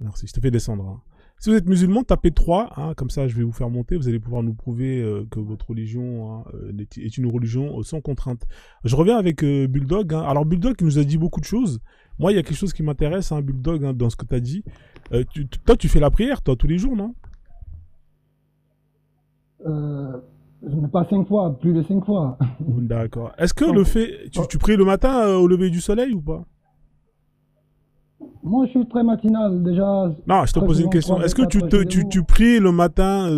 Merci, je te fais descendre. Hein. Si vous êtes musulman, tapez 3, hein, comme ça je vais vous faire monter, vous allez pouvoir nous prouver que votre religion hein, est une religion sans contrainte. Je reviens avec Bulldog. Hein. Alors Bulldog il nous a dit beaucoup de choses. Moi, il y a quelque chose qui m'intéresse, hein, Bulldog, hein, dans ce que tu as dit. Toi, tu fais la prière, toi, tous les jours, non? Euh, je n'ai pas 5 fois, plus de 5 fois. D'accord. Est-ce que le Donc, fait... euh, Tu pries le matin au lever du soleil ou pas? moi, je suis très matinal, déjà, Non, je te très pose une souvent question. 3 Est-ce que 24 tu précisément. pries le matin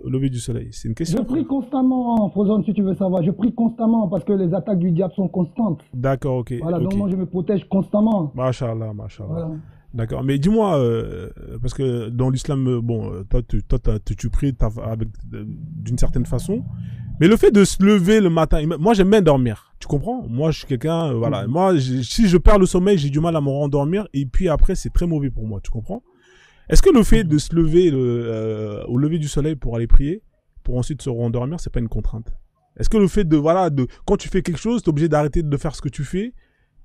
au lever du soleil? C'est une Je question, prie frère. constamment, Frozone, si tu veux savoir. Je prie constamment parce que les attaques du diable sont constantes. D'accord, ok, Voilà, donc ok. moi, je me protège constamment. Mashallah, mashallah. Voilà. D'accord. Mais dis-moi, parce que dans l'islam, bon, tu pries d'une certaine façon. Mais le fait de se lever le matin, moi j'aime bien dormir. Tu comprends? Moi je suis quelqu'un, voilà. Mhm. Moi, si je perds le sommeil, j'ai du mal à me rendormir. Et puis après, c'est très mauvais pour moi. Tu comprends? Est-ce que le fait de Mhm. se lever au lever du soleil pour aller prier, pour ensuite se rendormir, c'est pas une contrainte? Est-ce que le fait de, voilà, quand tu fais quelque chose, t'es obligé d'arrêter de faire ce que tu fais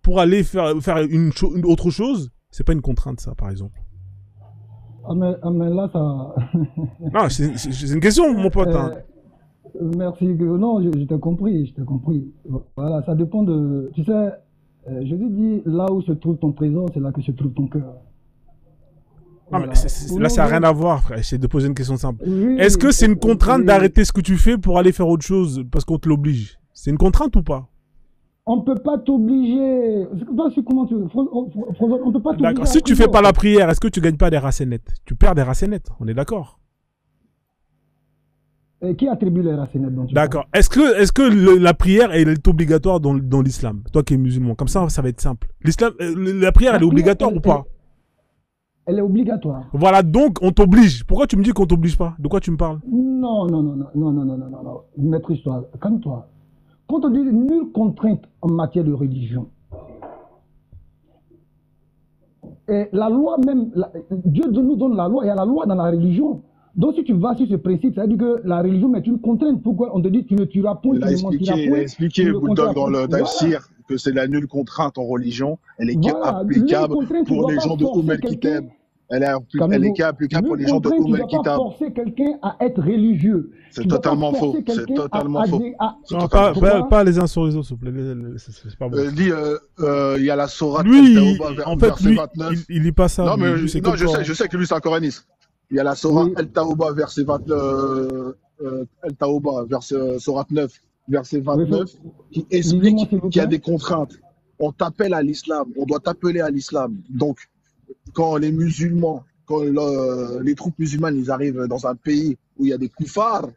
pour aller faire une autre chose, c'est pas une contrainte, ça, par exemple. Ah, mais là, ça. Non, c'est une question, mon pote. Hein. Euh, merci. Non, je t'ai compris, je t'ai compris. Voilà, ça dépend de. Tu sais, Jésus dit là où se trouve ton trésor, c'est là que se trouve ton cœur. Non, mais Voilà. Pour là, nous, ça n'a rien à voir, frère. J'essaie de poser une question simple. Est-ce que oui, c'est une contrainte oui. d'arrêter ce que tu fais pour aller faire autre chose parce qu'on te l'oblige? C'est une contrainte ou pas? On ne peut pas t'obliger. Comment tu. On ne peut pas t'obliger D'accord. à Si tu prier, fais en pas la fait. prière, est-ce que tu gagnes pas des racénettes? Tu perds des racénettes, on est d'accord? Et qui attribue les racines dont tu parles? D'accord. Est-ce que la prière elle est obligatoire dans l'islam? Toi qui es musulman, comme ça va être simple. L'islam, la prière La elle est prière, obligatoire ou pas? elle est obligatoire. Voilà, donc on t'oblige. Pourquoi tu me dis qu'on t'oblige pas? De quoi tu me parles? Non, non, non, non, non, non, non, non, non, non. Maîtrise toi, calme-toi. Quand on dit nulle contrainte en matière de religion, et la loi même, Dieu nous donne la loi, il y a la loi dans la religion. Donc si tu vas sur ce principe, ça veut dire que la religion est une contrainte. Pourquoi on te dit tu ne tueras point, tu ne mentiras Il a point, tu expliqué, ne compteras Bulldog, dans point. le Voilà, tafsir, que c'est la nulle contrainte en religion. Elle est que voilà. Nulle applicable contrainte, tu ne pour dois les pas gens de Oum forcer El quelqu'un. Kitab. Elle est Calmez-vous. qu'applicable pour Nulle les gens de contrainte, tu Oum ne El dois pas Kitab. forcer quelqu'un à être religieux. C'est Tu ne dois pas totalement faux. forcer C'est quelqu'un totalement faux. C'est Non, totalement faux. pourquoi? pas les uns sur les autres, s'il vous plaît. C'est pas bon. Ça. Dit, il y a la sourate El Lui, Tawbah, en fait, verset lui, 29. il lit pas ça, Non, mais lui. Lui, c'est que non, le Coran. je sais que lui, c'est un coraniste. Il y a la sourate Oui, El Tawbah, verset 29, El Tawbah, sourate 9, verset oui, 29, qui lisez-moi explique s'il vous qu'il y a plaît. des contraintes. On t'appelle à l'islam, on doit t'appeler à l'islam. Donc, quand les musulmans, quand les troupes musulmanes, ils arrivent dans un pays où il y a des koufars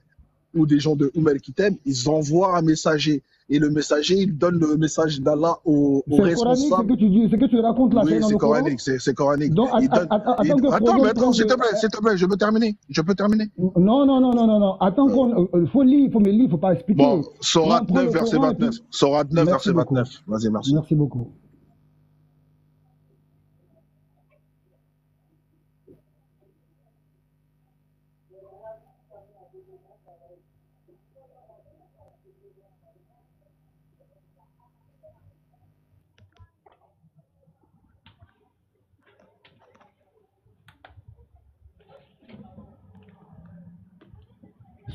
ou des gens de Oumel Kitab, ils envoient un messager. Et le messager, il donne le message d'Allah au C'est coranique ce responsable. que tu dis, ce que tu racontes là, c'est Oui, dans c'est le Coran. coranique, c'est coranique. Donc, Il donne. attends que Attends, Frozone maître, prenne de. s'il te plaît, je peux terminer. Je peux terminer. Non, non, non, non, non, non. Attends Euh, qu'on. Il faut lire, il faut me lire, il ne faut pas bon, expliquer. Sourate Prends 9, le verset Coran et 29. puis. Sourate 9, Merci verset beaucoup. 29. Vas-y, merci. Merci beaucoup.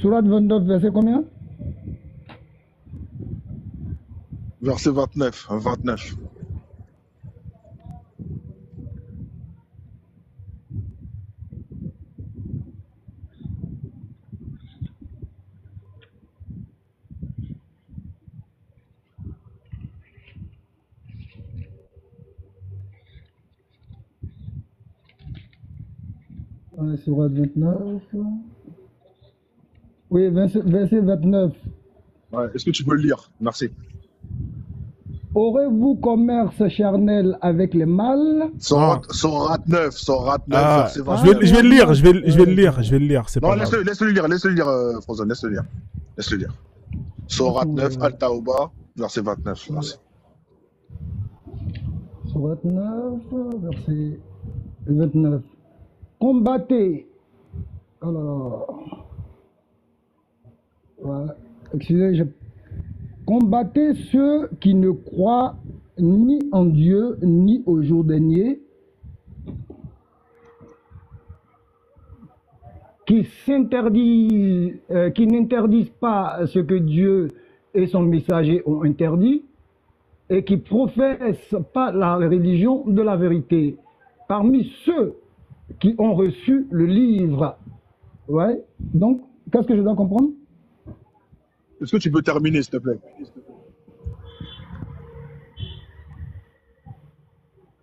Sourate 29, verset combien? Verset 29. 29. Sourate 29. Oui, verset 29. Ouais, est-ce que tu peux le lire? Merci. Aurez-vous commerce charnel avec les mâles? Non. Sourate 9, Ah, verset Ah, je 29. vais le Sourate lire, 9. je vais le lire, c'est Non, pas grave. laisse-le lire, Frozen, laisse-le lire. Laisse-le lire. Sourate Laisse-moi 9, lire. Al-Tawbah, verset 29. Merci. Sourate 9, verset 29. Combattez. Oh là là. Voilà. Excusez, combattez ceux qui ne croient ni en Dieu ni au jour dernier qui qui n'interdisent pas ce que Dieu et son messager ont interdit et qui professent pas la religion de la vérité. Parmi ceux qui ont reçu le livre. Ouais. Donc, qu'est-ce que je dois comprendre? Est-ce que tu peux terminer, s'il te plaît?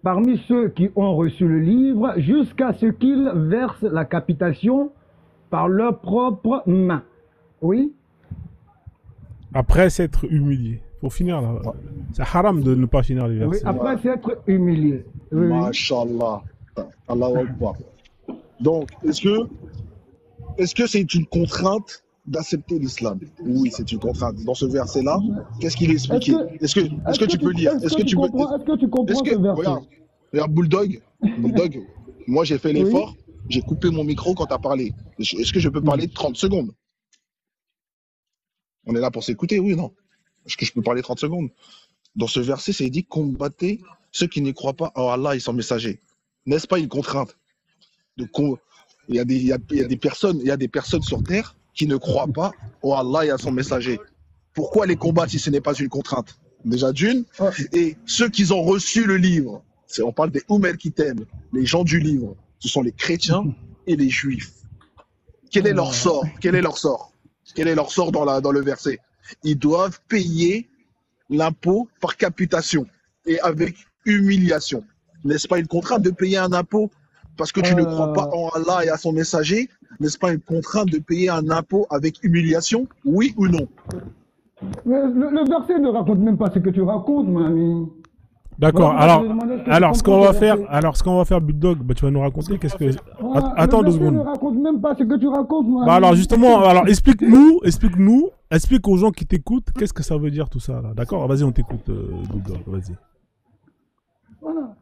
Parmi ceux qui ont reçu le livre, jusqu'à ce qu'ils versent la capitation par leurs propres mains. Oui. Après s'être humilié. Faut finir là. C'est haram de ne pas finir les versets. Oui, après s'être humilié. Oui, oui. Masha'Allah. Allahu Akbar. Donc, est-ce que c'est une contrainte d'accepter l'islam? Oui, c'est une contrainte. Dans ce verset-là, qu'est-ce qu'il expliquait? Est-ce que tu peux lire? Est-ce que tu comprends ce verset? Regarde, Bulldog, moi j'ai fait l'effort, j'ai coupé mon micro quand tu as parlé. Est-ce que je peux parler 30 secondes? On est là pour s'écouter, oui ou non? Est-ce que je peux parler 30 secondes? Dans ce verset, c'est dit combattez ceux qui ne croient pas en Allah et son messager. N'est-ce pas une contrainte? Il y a des personnes sur terre qui ne croient pas en Allah et à son messager. Pourquoi les combattre si ce n'est pas une contrainte? Déjà d'une. Et ceux qui ont reçu le livre, on parle des Oumel qui t'aiment, les gens du livre, ce sont les chrétiens et les juifs. Quel est leur sort? Quel est leur sort? Quel est leur sort dans le verset? Ils doivent payer l'impôt par capitation et avec humiliation. N'est-ce pas une contrainte de payer un impôt parce que tu ne crois pas en Allah et à son messager? N'est-ce pas une contrainte de payer un impôt avec humiliation? Oui ou non? Mais le verset ne raconte même pas ce que tu racontes, mon ami. D'accord. Alors, ce qu'on va faire, Bulldog, bah, tu vas nous raconter qu'est-ce que. Attends 2 secondes. Ne raconte même pas ce que tu racontes, mon ami. Bah alors justement, explique aux gens qui t'écoutent, qu'est-ce que ça veut dire tout ça là. D'accord. Vas-y, on t'écoute, Bulldog. Vas-y. Voilà.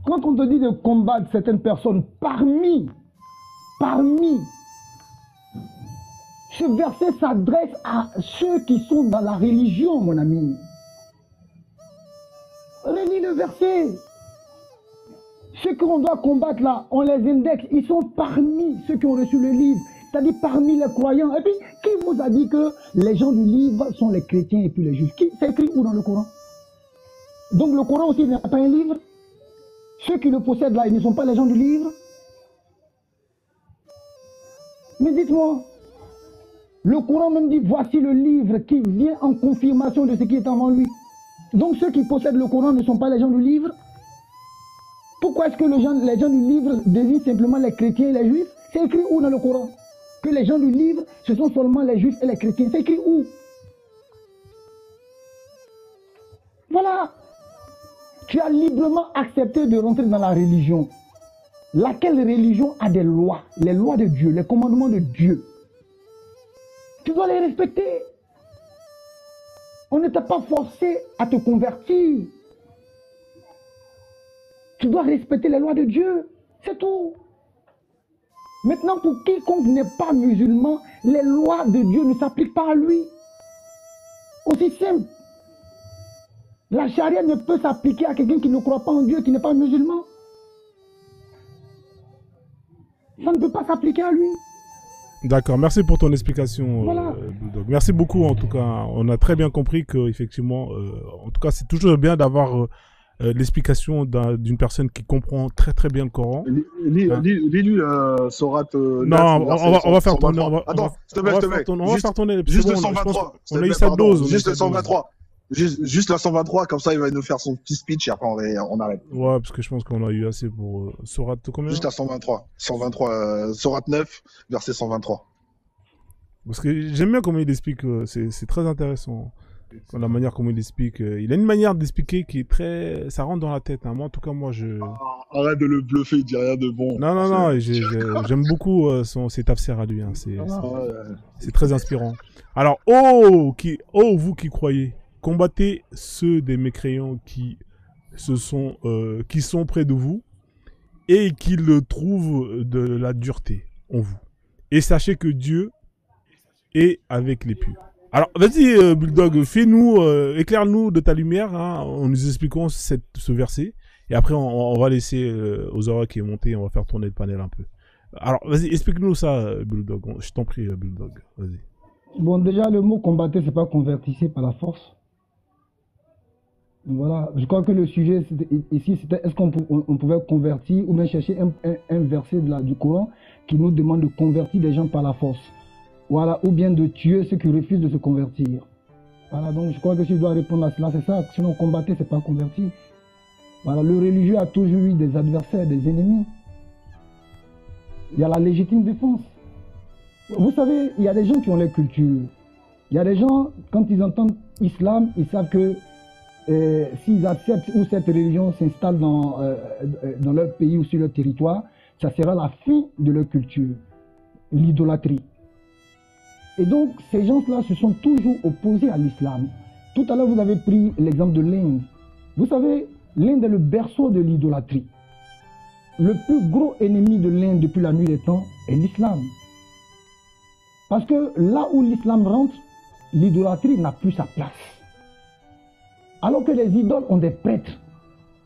Quand on te dit de combattre certaines personnes parmi, ce verset s'adresse à ceux qui sont dans la religion, mon ami. Relis le verset. Ceux qu'on doit combattre là, on les indexe, ils sont parmi ceux qui ont reçu le livre, c'est-à-dire parmi les croyants. Et puis, qui vous a dit que les gens du livre sont les chrétiens et puis les juifs? C'est écrit où dans le Coran? Donc le Coran aussi n'est pas un livre? Ceux qui le possèdent là, ils ne sont pas les gens du livre? Mais dites-moi, le Coran même dit, voici le livre qui vient en confirmation de ce qui est avant lui. Donc ceux qui possèdent le Coran ne sont pas les gens du livre? Pourquoi est-ce que les gens du livre désignent simplement les chrétiens et les juifs? C'est écrit où dans le Coran? Que les gens du livre, ce sont seulement les juifs et les chrétiens. C'est écrit où? Voilà. Tu as librement accepté de rentrer dans la religion. Laquelle religion a des lois? Les lois de Dieu, les commandements de Dieu. Tu dois les respecter. On ne t'a pas forcé à te convertir. Tu dois respecter les lois de Dieu. C'est tout. Maintenant, pour quiconque n'est pas musulman, les lois de Dieu ne s'appliquent pas à lui. Aussi simple. La charia ne peut s'appliquer à quelqu'un qui ne croit pas en Dieu, qui n'est pas musulman. Ça ne peut pas s'appliquer à lui. D'accord, merci pour ton explication, Voilà. Bulldog. Merci beaucoup en tout cas. On a très bien compris que effectivement, en tout cas, c'est toujours bien d'avoir l'explication d'une personne qui comprend très très bien le Coran. Lis-lui Sorat. Non, on va faire tourner. Attends, s'il te plaît. On va faire tourner. Juste le 123. On a eu sa dose. Juste le 123. Juste la 123, comme ça il va nous faire son petit speech et après on arrête. Ouais, parce que je pense qu'on a eu assez pour Sorat combien? Juste la 123. Sorat 9, verset 123. Parce que j'aime bien comment il explique, c'est très intéressant. La manière comment il explique. Il a une manière d'expliquer qui est très. Ça rentre dans la tête. Hein. Moi, en tout cas, Arrête de le bluffer, il dit rien de bon. Non, j'aime beaucoup ses tafsirs à lui. Hein. C'est très inspirant. Alors, vous qui croyez, combattez ceux des mécréants qui sont près de vous et qui le trouvent de la dureté en vous. Et sachez que Dieu est avec les pieux. Alors, vas-y, Bulldog, éclaire-nous de ta lumière hein, en nous expliquant ce verset. Et après, on va laisser Ozora qui est monté, on va faire tourner le panel un peu. Alors, vas-y, explique-nous ça, Bulldog. Je t'en prie, Bulldog. Vas-y. Bon, déjà, le mot combattre, c'est pas convertissez par la force. Voilà, je crois que le sujet ici, c'était est-ce qu'on pouvait convertir ou bien chercher un verset du Coran qui nous demande de convertir des gens par la force. Voilà, ou bien de tuer ceux qui refusent de se convertir. Voilà, donc je crois que si je dois répondre à cela, c'est ça. Sinon, combattre, c'est pas convertir. Voilà, le religieux a toujours eu des adversaires, des ennemis. Il y a la légitime défense. Vous savez, il y a des gens qui ont leur culture. Il y a des gens, quand ils entendent islam, ils savent que s'ils acceptent ou cette religion s'installe dans leur pays ou sur leur territoire, ça sera la fin de leur culture, l'idolâtrie. Et donc, ces gens-là se sont toujours opposés à l'islam. Tout à l'heure, vous avez pris l'exemple de l'Inde. Vous savez, l'Inde est le berceau de l'idolâtrie. Le plus gros ennemi de l'Inde depuis la nuit des temps est l'islam. Parce que là où l'islam rentre, l'idolâtrie n'a plus sa place. Alors que les idoles ont des prêtres.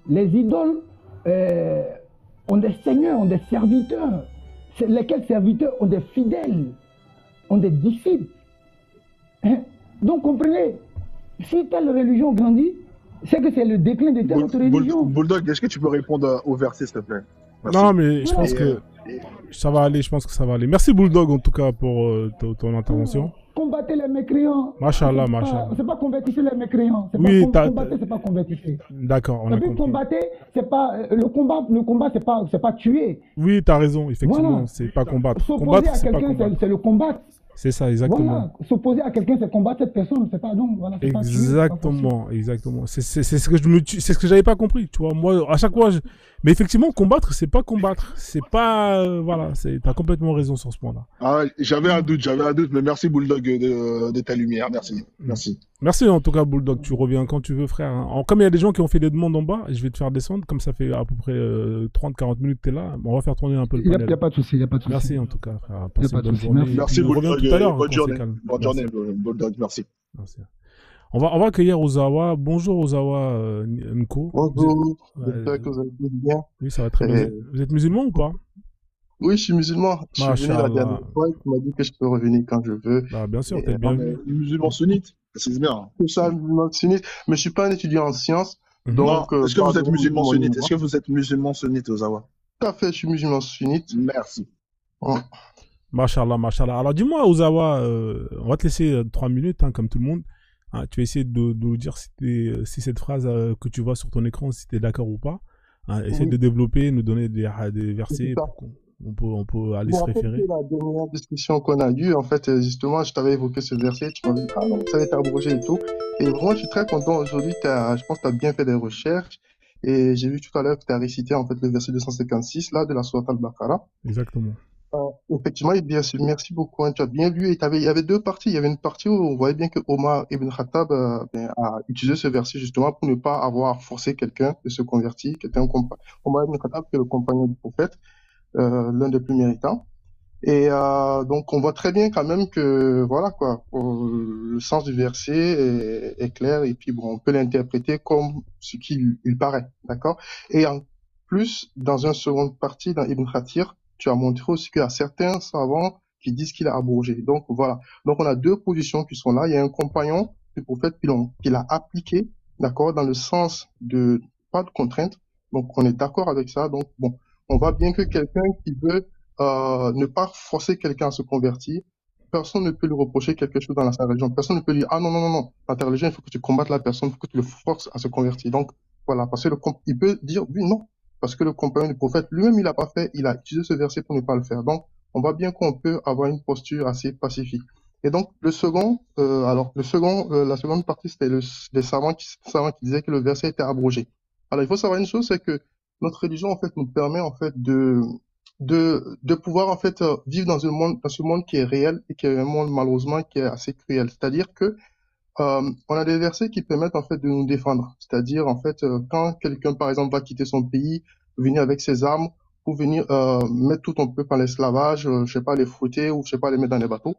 Les idoles ont des seigneurs, ont des serviteurs. Lesquels serviteurs ont des fidèles, ont des disciples. Hein? Donc comprenez, si telle religion grandit, c'est que c'est le déclin de telle autre religion. Bulldog, est-ce que tu peux répondre au verset, s'il te plaît? Merci. Non, mais je pense que ça va aller, je pense que ça va aller. Merci Bulldog en tout cas pour ton intervention. Combattez les mécréants. Machallah, machallah. C'est pas convertissez les mécréants. Oui, combattez, c'est pas convertissez. D'accord, on a compris. Combattez, c'est pas le combat, c'est pas tuer. Oui, t'as raison, effectivement, voilà. C'est pas combattre. Combattre, à quelqu'un, c'est le combattre. C'est ça, exactement. Voilà. S'opposer à quelqu'un, c'est combattre cette personne, c'est pas donc voilà. Exactement, pas exactement. C'est ce que c'est ce que j'avais pas compris, tu vois. Moi, à chaque fois, mais effectivement, combattre, c'est pas combattre, c'est pas voilà. T'as complètement raison sur ce point-là. Ah, j'avais un doute, mais merci Bulldog de ta lumière, merci. Merci en tout cas Bulldog, tu reviens quand tu veux, frère. Comme il y a des gens qui ont fait des demandes en bas, je vais te faire descendre, comme ça fait à peu près 30-40 minutes que t'es là. On va faire tourner un peu le panel. Il n'y a pas de souci, il n'y a pas de souci. Merci en tout cas, frère. Passez une bonne journée. Merci Bulldog. Bonne journée, Bulldog, merci. On va accueillir Ozawa. Bonjour Ozawa Nko. Bonjour, j'espère que vous allez bien. Oui, ça va très bien. Vous êtes musulman ou pas? Oui, je suis musulman. Je suis venu la dernière fois, tu m'as dit que je peux revenir quand je veux. Bah, bien sûr, t'es bienvenu. Musulman sunnite, c'est bien. C'est ça, musulman sunnite, mais je suis pas un étudiant en sciences. Donc, est-ce que vous êtes musulman sunnite? Est-ce que vous êtes musulman sunnite, Ozawa? Tout à fait, je suis musulman sunnite. Merci. Machallah, machallah. Alors dis-moi, Ozawa, on va te laisser 3 minutes, hein, comme tout le monde. Hein, tu vas essayer de nous dire si cette phrase que tu vois sur ton écran, si tu es d'accord ou pas. Hein, essaye de développer, nous donner des versets pour on peut aller se référer. La dernière discussion qu'on a eue, en fait, justement, je t'avais évoqué ce verset, tu m'as dit, ah non, ça va être abrogé et tout. Et vraiment, je suis très content aujourd'hui, je pense que tu as bien fait des recherches. Et j'ai vu tout à l'heure que tu as récité, en fait, le verset 256, là, de la sourate Al-Baqarah. Exactement. Effectivement, bien sûr, merci beaucoup, hein, tu as bien lu. Et il y avait deux parties. Il y avait une partie où on voyait bien que Omar ibn Khattab a utilisé ce verset justement pour ne pas avoir forcé quelqu'un de se convertir, qui était Omar ibn Khattab, qui est le compagnon du prophète, l'un des plus méritants. Et donc, on voit très bien quand même que, voilà quoi, le sens du verset est clair et puis bon, on peut l'interpréter comme ce qu'il paraît, d'accord? Et en plus, dans une seconde partie, dans Ibn Kathir, tu as montré aussi qu'il y a certains savants qui disent qu'il a abrogé. Donc voilà. Donc on a deux positions qui sont là. Il y a un compagnon du prophète qui l'a appliqué, d'accord, dans le sens de pas de contrainte. Donc on est d'accord avec ça. Donc bon, on voit bien que quelqu'un qui veut ne pas forcer quelqu'un à se convertir, personne ne peut lui reprocher quelque chose dans sa religion. Personne ne peut lui dire ah non, dans ta religion il faut que tu combattes la personne, il faut que tu le forces à se convertir. Donc voilà, parce que il peut dire oui non. Parce que le compagnon du prophète lui-même, il n'a pas fait, il a utilisé ce verset pour ne pas le faire. Donc, on voit bien qu'on peut avoir une posture assez pacifique. Et donc, la seconde partie, c'était les savants qui disaient que le verset était abrogé. Alors, il faut savoir une chose, c'est que notre religion, en fait, nous permet, en fait, de pouvoir, en fait, vivre dans ce monde qui est réel et qui est un monde, malheureusement, qui est assez cruel. C'est-à-dire que, on a des versets qui permettent en fait de nous défendre. C'est-à-dire en fait quand quelqu'un par exemple va quitter son pays, venir avec ses armes pour venir mettre tout ton peuple en esclavage, je sais pas les fouetter ou je sais pas les mettre dans les bateaux,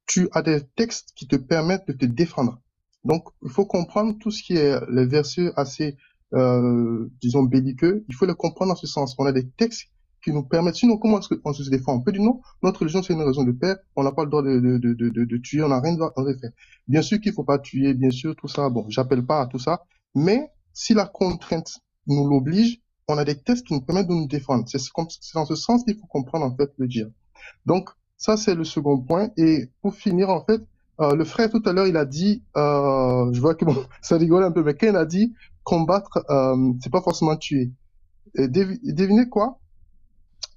tu as des textes qui te permettent de te défendre. Donc il faut comprendre tout ce qui est les versets assez disons belliqueux, il faut les comprendre dans ce sens. On a des textes qui nous permettent, sinon comment est-ce qu'on se défend? On peut dire non, notre religion c'est une raison de paix, on n'a pas le droit de tuer, on n'a rien de faire. Bien sûr qu'il faut pas tuer, bien sûr, tout ça, bon, j'appelle pas à tout ça, mais si la contrainte nous l'oblige, on a des tests qui nous permettent de nous défendre. C'est dans ce sens qu'il faut comprendre en fait le djihad. Donc, ça c'est le second point. Et pour finir, en fait, le frère tout à l'heure, il a dit, je vois que bon, ça rigole un peu, mais quand il a dit combattre, c'est pas forcément tuer. Et devinez quoi?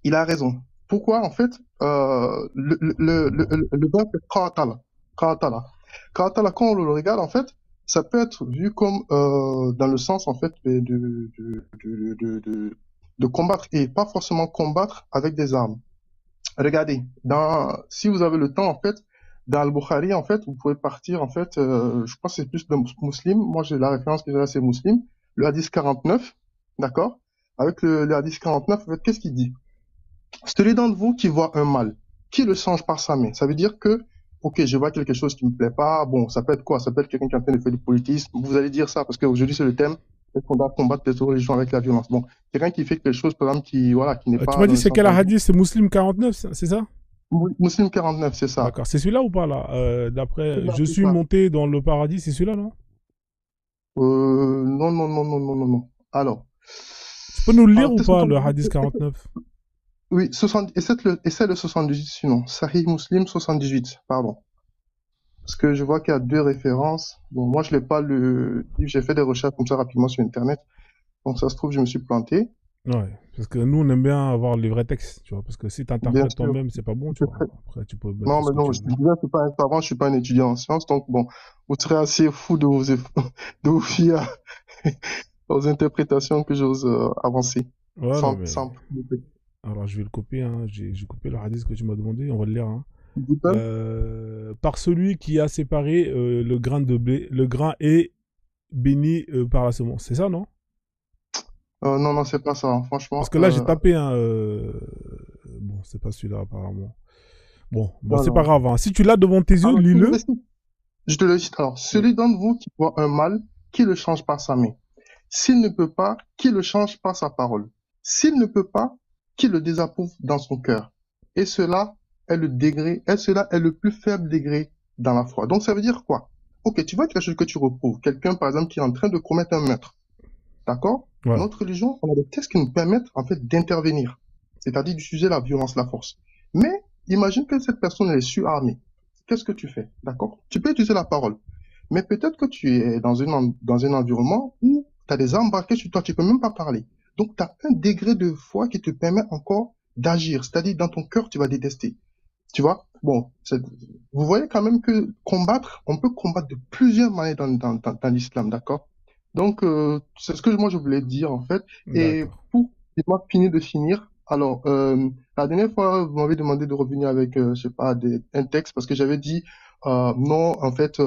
Il a raison. Pourquoi? En fait, le verbe est qatala. Qatala. Qatala, quand on le regarde, en fait, ça peut être vu comme dans le sens en fait de combattre et pas forcément combattre avec des armes. Regardez, si vous avez le temps en fait, dans Al-Bukhari en fait, vous pouvez partir en fait, je pense que c'est plus de Muslim. Moi j'ai la référence que j'ai là c'est Muslim, le hadith 49, d'accord? Avec le hadith 49, en fait, qu'est-ce qu'il dit? Celui d'entre vous qui voit un mal, qui le change par sa main. Ça veut dire que, ok, je vois quelque chose qui me plaît pas. Bon, ça peut être quoi? Ça peut être quelqu'un qui est en train de faire du politisme. Vous allez dire ça parce qu'aujourd'hui c'est le thème. Est-ce qu'on doit combattre les religions avec la violence? Bon, quelqu'un qui fait quelque chose, par exemple, qui voilà, qui n'est pas. Tu m'as dans dit le c'est sens quel de- hadith? C'est Muslim 49, c'est ça? Muslim 49, c'est ça. D'accord. C'est celui-là ou pas là? D'après, C'est je c'est suis ça. monté dans le paradis, c'est celui-là, non? Non, non, non, non, non, non, non. Tu peux nous le lire Alors ou qu'est-ce pas, qu'on le dit? hadith 49? Oui, 60, essaie le 78, sinon. Sahih Muslim 78, pardon. Parce que je vois qu'il y a deux références. Bon, moi, je l'ai pas le livre, j'ai fait des recherches comme ça rapidement sur Internet. Donc, ça se trouve, je me suis planté. Ouais, parce que nous, on aime bien avoir les vrais textes, tu vois. Parce que si tu Bien interprètes sûr. toi-même, c'est pas bon, tu vois. Après, tu peux mettre Non, ce mais que non, tu je te veux. disais, je suis pas un savant, je suis pas un étudiant en sciences. Donc, bon, vous serez assez fou de de vous fier aux interprétations que j'ose avancer. Ouais, non, mais. Sans... Alors, je vais le copier, hein. J'ai copié le hadith que tu m'as demandé, on va le lire, hein. Dis-le. Par celui qui a séparé le grain de blé, le grain est béni par la semence. C'est ça, non? Non, non, c'est pas ça, hein. Parce Franchement, que là, j'ai tapé un. Bon, c'est pas celui-là, apparemment. Bon, non, c'est pas non. grave, hein. Si tu l'as devant tes yeux, Alors, lis-le. je te le cite. Alors, celui d'entre vous qui voit un mal, qui le change par sa main. S'il ne peut pas, qui le change par sa parole. S'il ne peut pas, qui le désapprouve dans son cœur. Et cela est le degré, et cela est le plus faible degré dans la foi. Donc, ça veut dire quoi? Ok, tu vois quelque chose que tu reprouves. Quelqu'un, par exemple, qui est en train de commettre un meurtre. D'accord? Ouais. Notre religion, on a des textes qui nous permettent, en fait, d'intervenir. C'est-à-dire d'utiliser la violence, la force. Mais, imagine que cette personne elle est surarmée. Qu'est-ce que tu fais? D'accord? Tu peux utiliser la parole. Mais peut-être que tu es dans un environnement où tu as des armes braquées sur toi, tu peux même pas parler. Donc, tu as un degré de foi qui te permet encore d'agir. C'est-à-dire, dans ton cœur, tu vas détester. Tu vois? Bon, vous voyez quand même que combattre, on peut combattre de plusieurs manières dans l'islam, d'accord? Donc, c'est ce que moi je voulais dire, en fait. Et D'accord. pour finir, alors, la dernière fois, vous m'avez demandé de revenir avec, je sais pas, un texte, parce que j'avais dit, non, en fait,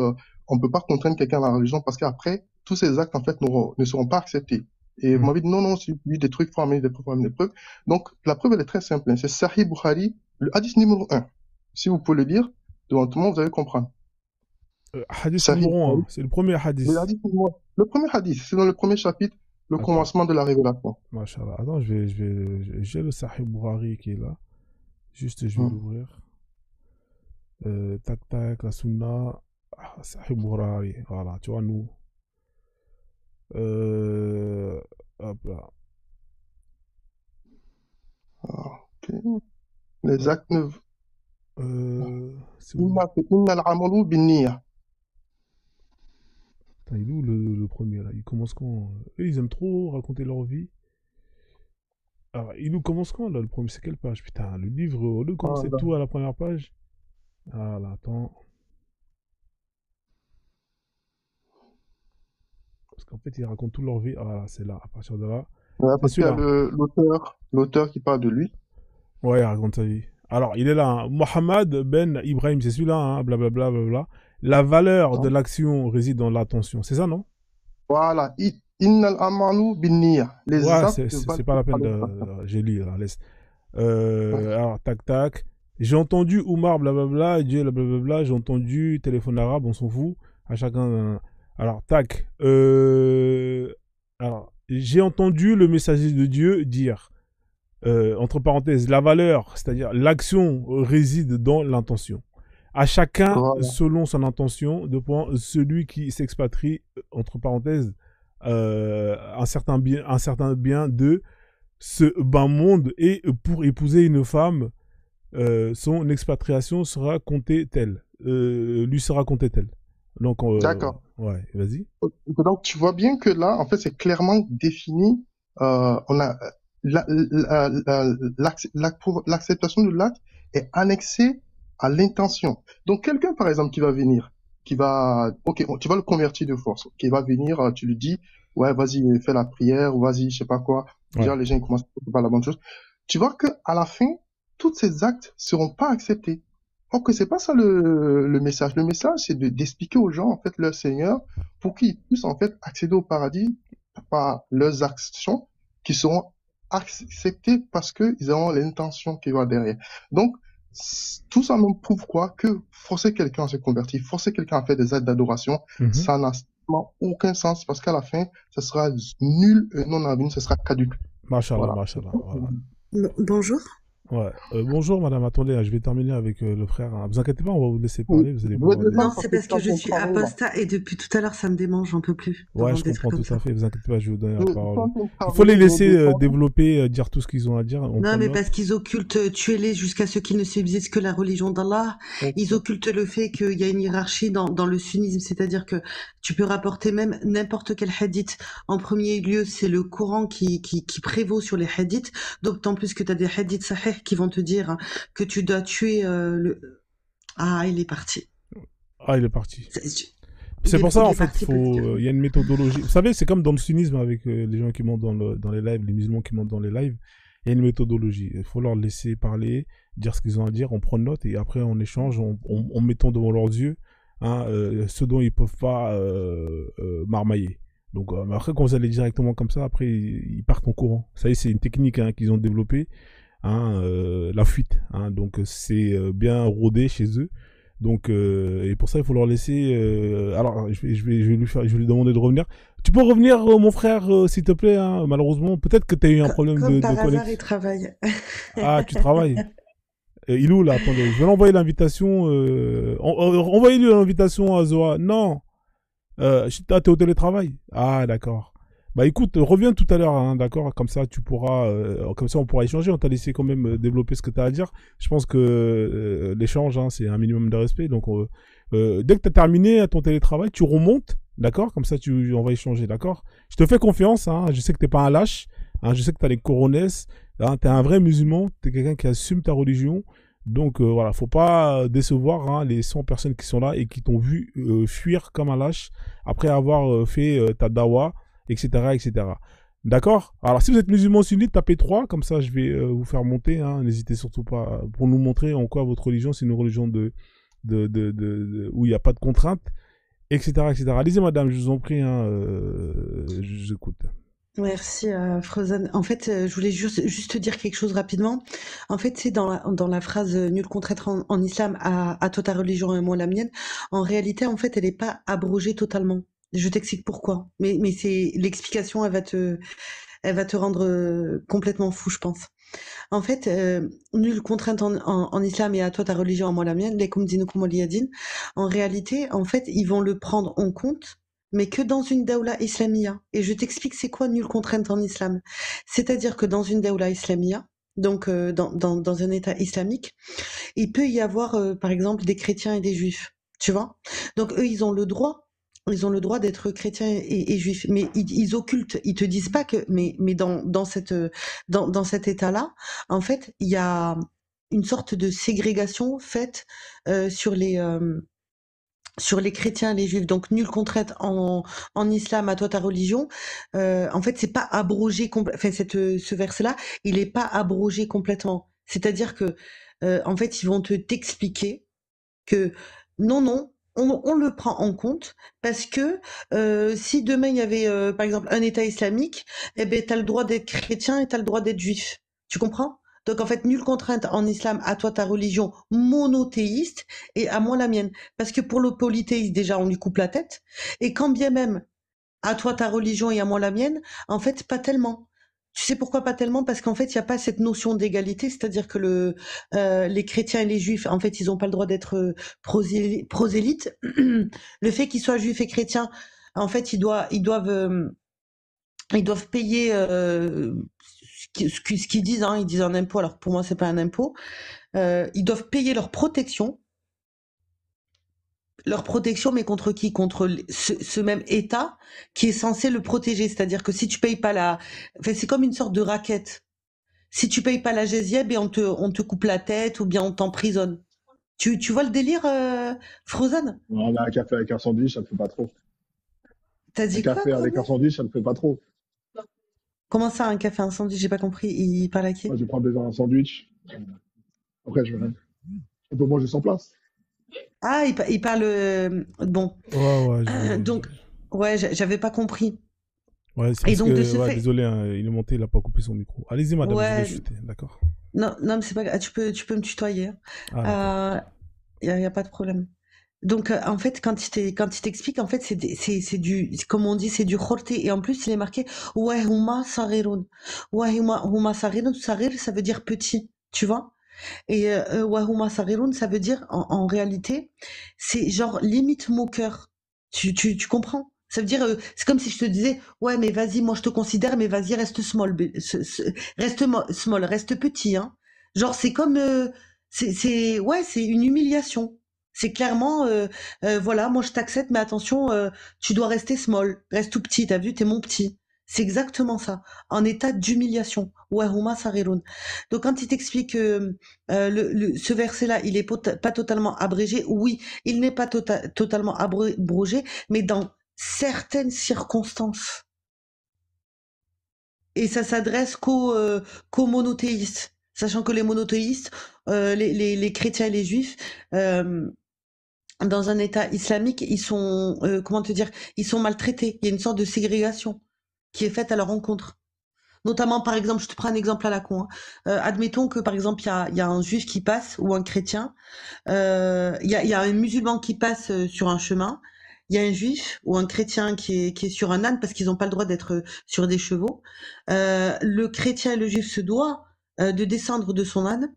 on peut pas contraindre quelqu'un dans la religion, parce qu'après, tous ces actes, en fait, ne seront pas acceptés. Et vous m'avez dit, non, non, c'est des trucs, faut amener des preuves, faut amener des preuves. Donc, la preuve, elle est très simple, hein. C'est Sahih Bukhari, le hadith numéro 1. Si vous pouvez le lire, devant tout le monde, vous allez comprendre. Hadith Sahih numéro 1, Bukhari, c'est le premier hadith. le premier hadith, c'est dans le premier chapitre, le D'accord. commencement de la révélation. Machallah. Attends, j'ai le Sahih Bukhari qui est là. Juste, je vais l'ouvrir. Tac, tac, la sunna. Ah, Sahih Bukhari. Voilà, tu vois, nous. Hop là. Ok. Les actes ne... C'est où? Inna al-amalu bin-niyya. Putain, il est où le premier là? Il commence quand? Eux, ils aiment trop raconter leur vie. Alors, il nous commence quand là? Le premier, c'est quelle page? Putain, le livre, au lieu de commencer Ah, tout à la première page. Ah là, attends. Parce qu'en fait, ils racontent toute leur vie. Ah là, c'est là, à partir de là. C'est parce qu'il y a celui-là. l'auteur qui parle de lui. Ouais, il raconte sa vie. Alors, il est là, hein. Mohamed Ben Ibrahim, c'est celui-là, hein, blablabla, blablabla. La valeur de Non. l'action réside dans l'attention. C'est ça, non? Voilà. Inna al-amalu bin-niyya. Les Ouais, actes c'est valent pas la par peine l'intention. de... J'ai lu, là, laisse. Ouais. Alors, tac, tac. J'ai entendu Oumar, blablabla, Dieu, blablabla. J'ai entendu téléphone arabe, on s'en fout. À chacun... Alors, tac. Alors, j'ai entendu le messager de Dieu dire... entre parenthèses, la valeur, c'est-à-dire l'action réside dans l'intention. À chacun, Voilà. selon son intention, dépend celui qui s'expatrie, entre parenthèses, un certain bien de ce bas monde, et pour épouser une femme, son expatriation sera comptée telle, lui sera comptée telle. Donc, D'accord. ouais, vas-y. Donc, tu vois bien que là, en fait, c'est clairement défini. On a l'acceptation de l'acte est annexée à l'intention. Donc, quelqu'un, par exemple, qui va venir, ok, tu vas le convertir de force, qui va venir, tu lui dis, ouais, vas-y, fais la prière, vas-y, je sais pas quoi. Déjà, Ouais. les gens ils commencent à faire la bonne chose. Tu vois que à la fin, tous ces actes seront pas acceptés. Or que c'est pas ça le message. Le message, c'est d'expliquer aux gens, en fait, leur Seigneur, pour qu'ils puissent, en fait, accéder au paradis par leurs actions qui seront acceptées parce qu'ils auront l'intention qui va derrière. Donc, tout ça me prouve quoi? Que forcer quelqu'un à se convertir, forcer quelqu'un à faire des actes d'adoration, ça n'a strictement aucun sens parce qu'à la fin, ça sera nul, non avenu, ça sera caduque. Mashallah, Voilà. mashallah. Voilà. Bonjour. Ouais. Bonjour madame, attendez, je vais terminer avec le frère. Vous inquiétez pas, on va vous laisser Oui. parler, vous allez Je pouvoir veux dire. pas Non, parce c'est que parce ça que je suis comprend rien. apostat et depuis tout à l'heure, ça me démange, j'en peux plus Ouais, d'entendre je des comprends trucs tout comme à ça. fait, vous inquiétez pas, je vais vous donner la Je suis parole. en train de Il faut les travailler, je me laisser défends. développer, dire tout ce qu'ils ont à dire. On Non, prend mais note. parce qu'ils occultent, tuez-les jusqu'à ce qu'ils ne subsistent que la religion d'Allah. Ils occultent le fait qu'il y a une hiérarchie dans le sunnisme, c'est-à-dire que tu peux rapporter même n'importe quel hadith. En premier lieu, c'est le Coran qui prévaut sur les hadiths, d'autant plus que tu as des hadiths sahih qui vont te dire hein, que tu dois tuer le... Ah, il est parti. Ah, il est parti. Il C'est est- pour ça, il en est fait, parti parce que- il y a une méthodologie. Vous savez, c'est comme dans le sunnisme avec les gens qui montent dans les lives, les musulmans qui montent dans les lives. Il y a une méthodologie. Il faut leur laisser parler, dire ce qu'ils ont à dire, on prend note et après on échange, on mettant devant leurs yeux hein, ce dont ils peuvent pas marmailler. Donc après, quand vous allez directement comme ça, après ils partent en courant. Ça y est, c'est une technique hein, qu'ils ont développée, hein, la fuite. Hein, donc c'est bien rodé chez eux. Donc, et pour ça, il faut leur laisser. Alors, je vais lui demander de revenir. Tu peux revenir, mon frère, s'il te plaît. Hein, malheureusement, peut-être que tu as eu un problème Comme de par hasard, connexion. il travaille. Ah, tu travailles. Il est où là? Attendez, je vais l'envoyer l'invitation. Envoyez-lui l'invitation à Zoa. Non. T'es au télétravail. Ah, d'accord. Bah écoute, reviens tout à l'heure, hein, d'accord? Comme ça, comme ça, on pourra échanger. On t'a laissé quand même développer ce que tu as à dire. Je pense que l'échange, hein, c'est un minimum de respect. Donc, dès que tu as terminé à ton télétravail, tu remontes, d'accord? Comme ça, on va échanger, d'accord? Je te fais confiance, hein. Je sais que t'es pas un lâche. Hein, je sais que tu as les coronesses. Hein, tu es un vrai musulman. Tu es quelqu'un qui assume ta religion. Donc voilà, faut pas décevoir hein, les 100 personnes qui sont là et qui t'ont vu fuir comme un lâche après avoir fait ta dawa, etc., etc. D'accord? Alors si vous êtes musulman sunnite, tapez 3, comme ça je vais vous faire monter. Hein, n'hésitez surtout pas pour nous montrer en quoi votre religion, c'est une religion où il n'y a pas de contraintes, etc., etc. Allez-y madame, je vous en prie, hein, je vous écoute. Merci Frozen. En fait, je voulais juste te dire quelque chose rapidement. En fait, c'est dans la phrase nul contre être en islam à toi ta religion et moi la mienne. En réalité, en fait, elle n'est pas abrogée totalement. Je t'explique pourquoi. Mais c'est l'explication, elle va te rendre complètement fou, je pense. En fait, nulle contrainte en islam et à toi ta religion et moi la mienne. Lakum dinukum waliyadin. En réalité, en fait, ils vont le prendre en compte, mais que dans une daoula islamia. Et je t'explique c'est quoi nulle contrainte en islam. C'est-à-dire que dans une daoula islamia, donc dans un état islamique, il peut y avoir par exemple des chrétiens et des juifs, tu vois. Donc eux ils ont le droit d'être chrétiens et juifs, mais ils occultent, ils te disent pas que, mais dans cet état-là, en fait, il y a une sorte de ségrégation faite sur les chrétiens et les juifs, donc nulle contrainte en islam à toi ta religion. En fait, c'est pas abrogé enfin ce verset-là, il est pas abrogé complètement. C'est-à-dire que en fait, ils vont t'expliquer que non, on le prend en compte parce que si demain il y avait par exemple un État islamique, eh ben t'as le droit d'être chrétien et t'as le droit d'être juif. Tu comprends? Donc en fait, nulle contrainte en islam à toi ta religion monothéiste et à moi la mienne. Parce que pour le polythéiste, déjà, on lui coupe la tête. Et quand bien même à toi ta religion et à moi la mienne, en fait, pas tellement. Tu sais pourquoi pas tellement? Parce qu'en fait, il y a pas cette notion d'égalité, c'est-à-dire que les chrétiens et les juifs, en fait, ils ont pas le droit d'être prosélytes. Le fait qu'ils soient juifs et chrétiens, en fait, ils doivent payer ce qu'ils disent, hein, ils disent un impôt. Alors pour moi, c'est pas un impôt. Ils doivent payer leur protection, mais contre qui? Contre ce même État qui est censé le protéger. C'est-à-dire que si tu payes pas enfin, c'est comme une sorte de raquette. Si tu payes pas la jizya, ben on te coupe la tête ou bien on t'emprisonne. Tu vois le délire, Frozen? Ouais, un café avec un sandwich, ça ne fait pas trop. T'as Un dit quoi, café avec un Frozen? sandwich, ça ne fait pas trop. Comment ça, un café incendie? J'ai pas compris. Il parle à Moi, qui? je prends déjà un sandwich. Après, on peut manger sans place. Ah, il parle. Bon. Ouais, ouais, Donc, ouais, j'avais pas compris. ouais, c'est Et parce donc, de que, ce ouais, fait. désolé, hein, il est monté, il a pas coupé son micro. Allez-y, madame, je vais Ouais. chuter, d'accord? Non, non, mais c'est pas grave. Tu peux me tutoyer. Ah, d'accord. Y a pas de problème. Donc, en fait, quand il t'explique, en fait, c'est comme on dit, c'est du khorté. Et en plus, il est marqué, ouais, huma sarirun. Ouais, huma sarirun, sarir, ça veut dire petit, tu vois? Et, ouais, huma sarirun, ça veut dire, en réalité, c'est genre limite moqueur. Tu comprends? Ça veut dire, c'est comme si je te disais, ouais, mais vas-y, moi je te considère, mais vas-y, reste small, small, reste petit, hein. Genre, c'est comme, ouais, c'est une humiliation. C'est clairement, voilà, moi je t'accepte, mais attention, tu dois rester small, reste tout petit, t'as vu, t'es mon petit. C'est exactement ça, en état d'humiliation. Ouais, huma sarirun. Donc quand il t'explique ce verset-là, il est pas totalement abrégé. Oui, il n'est pas totalement abrogé, mais dans certaines circonstances. Et ça s'adresse qu'aux monothéistes, sachant que les monothéistes, les chrétiens et les juifs, dans un État islamique, ils sont, comment te dire, ils sont maltraités. Il y a une sorte de ségrégation qui est faite à leur encontre. Notamment, par exemple, je te prends un exemple à la con, hein. Admettons que, par exemple, il y a un juif qui passe ou un chrétien. Il y a un musulman qui passe sur un chemin. Il y a un juif ou un chrétien qui est sur un âne parce qu'ils n'ont pas le droit d'être sur des chevaux. Le chrétien et le juif se doit de descendre de son âne,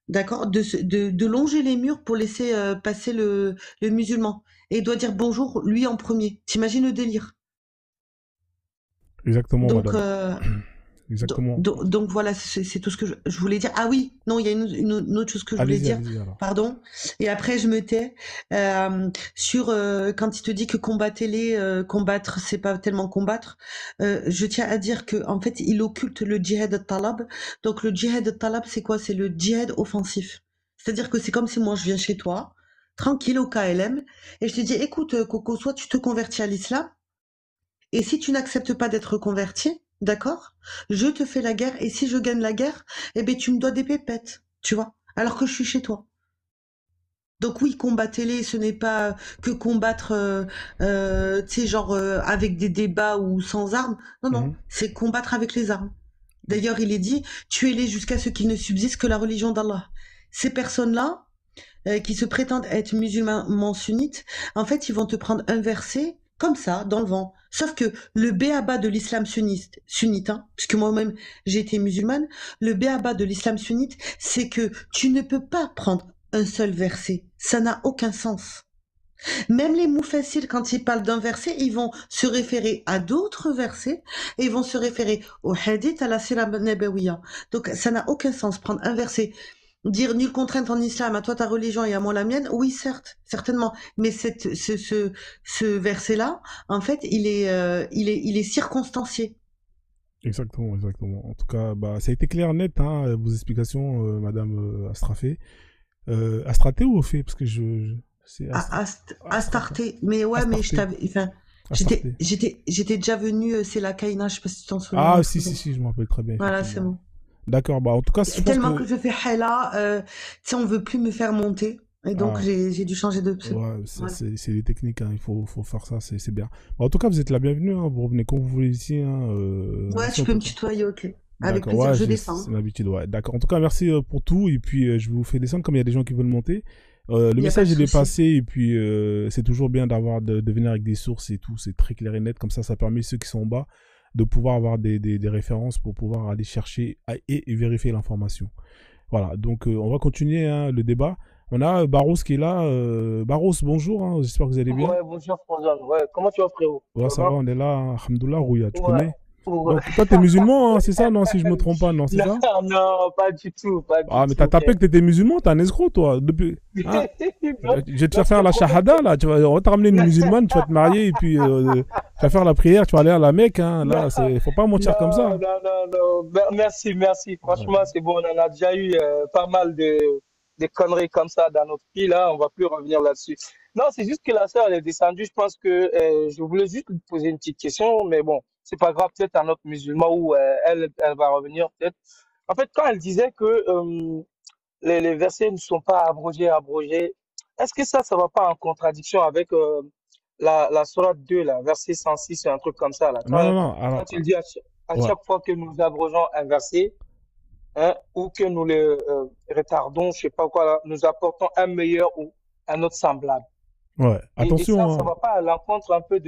d'accord, de longer les murs pour laisser passer le musulman. Et il doit dire bonjour lui en premier. T'imagines le délire? Exactement, Donc, madame. Exactement. donc voilà, c'est tout ce que je voulais dire. Ah oui, non, il y a une autre chose que je voulais Allez-y, dire. allez-y, alors. Pardon. Et après, je me tais sur quand il te dit que combattre, c'est pas tellement combattre. Je tiens à dire que en fait, il occulte le djihad talab. Donc le djihad talab, c'est quoi? C'est le djihad offensif. C'est-à-dire que c'est comme si moi je viens chez toi, tranquille au KLM, et je te dis, écoute, Coco, soit tu te convertis à l'islam. Et si tu n'acceptes pas d'être converti, d'accord, je te fais la guerre. Et si je gagne la guerre, eh ben tu me dois des pépettes, tu vois, alors que je suis chez toi. Donc oui, combattez-les, ce n'est pas que combattre, tu sais, genre avec des débats ou sans armes. Non, non, Mhm. c'est combattre avec les armes. D'ailleurs, il est dit, tuez-les jusqu'à ce qu'il ne subsiste que la religion d'Allah. Ces personnes-là, qui se prétendent être musulmans sunnites, en fait, ils vont te prendre un verset comme ça, dans le vent. Sauf que le béaba de l'islam sunnite, hein, puisque moi-même j'ai été musulmane, le béaba de l'islam sunnite, c'est que tu ne peux pas prendre un seul verset. Ça n'a aucun sens. Même les moufassirs, quand ils parlent d'un verset, ils vont se référer à d'autres versets et ils vont se référer au hadith, à la sira nabawiya. Donc ça n'a aucun sens. Prendre un verset, dire nulle contrainte en islam, à toi ta religion et à moi la mienne, oui certes, certainement. Mais ce verset-là, en fait, il est circonstancié. Exactement, exactement. En tout cas, bah, ça a été clair, net, hein, vos explications, madame Astrafé. Astraté ou Ophé? Parce que c'est Astrata. Astarté. Mais ouais, mais je Astarté. t'avais, enfin, Astarté. j'étais déjà venu, c'est la Kaina, je sais pas si tu t'en Ah, souviens. si, si, si, je me rappelle très bien, Voilà, c'est effectivement. bon. D'accord, bah, en tout cas, je pense Tellement que que. je fais Hela, tu sais, on veut plus me faire monter. Et donc, Ah, j'ai dû changer de pseudo. ouais, Voilà. c'est des techniques, hein, il faut faire ça, c'est bien. Bah, en tout cas, vous êtes la bienvenue, hein, vous revenez quand vous voulez ici, hein, Ouais, ici tu on peux peut me pas. tutoyer, ok. Avec D'accord, plaisir, ouais, je descends. c'est l'habitude, ouais. D'accord, en tout cas, merci pour tout, et puis je vous fais descendre comme il y a des gens qui veulent monter. Le Il n'y a pas de message, il est souci. passé, et puis c'est toujours bien de venir avec des sources et tout, c'est très clair et net, comme ça permet ceux qui sont en bas de pouvoir avoir des références pour pouvoir aller chercher et vérifier l'information. Voilà, donc on va continuer hein, le débat. On a Barros qui est là. Barros, bonjour, hein, j'espère que vous allez bien. Ouais, bonjour François. Ouais, comment tu vas frérot? Ouais, ça va, on est là, hein, Alhamdoulilah, Rouya, tu Ouais. connais? Ouais. Donc toi, t'es musulman, hein, c'est ça? Non, si je me trompe pas, non, c'est ça? Non, pas du tout, pas du Ah, mais tout, t'as tapé frère. que t'étais musulman, t'es un escroc, toi. Depuis... Hein? Non, Je vais te faire non, faire la shahada, là. On va te ramener une musulmane, tu vas te marier, et puis tu vas faire la prière, tu vas aller à la Mecque, hein. Là, faut pas mentir comme ça. non. Merci, merci. Franchement, c'est bon. On en a déjà eu pas mal de conneries comme ça dans notre pays, là. On va plus revenir là-dessus. Non, c'est juste que la sœur, elle est descendue. Je pense que je voulais juste lui poser une petite question, mais bon, c'est pas grave. Peut-être un autre musulman où elle va revenir, peut-être. En fait, quand elle disait que les versets ne sont pas abrogés, est-ce que ça va pas en contradiction avec la sourate 2, là, verset 106, un truc comme ça, là. Non. Quand Alors, il dit à ouais. chaque fois que nous abrogeons un verset, hein, ou que nous le retardons, je sais pas quoi, là, nous apportons un meilleur ou un autre semblable. Ouais. Et Attention, ça hein. va pas à l'encontre un peu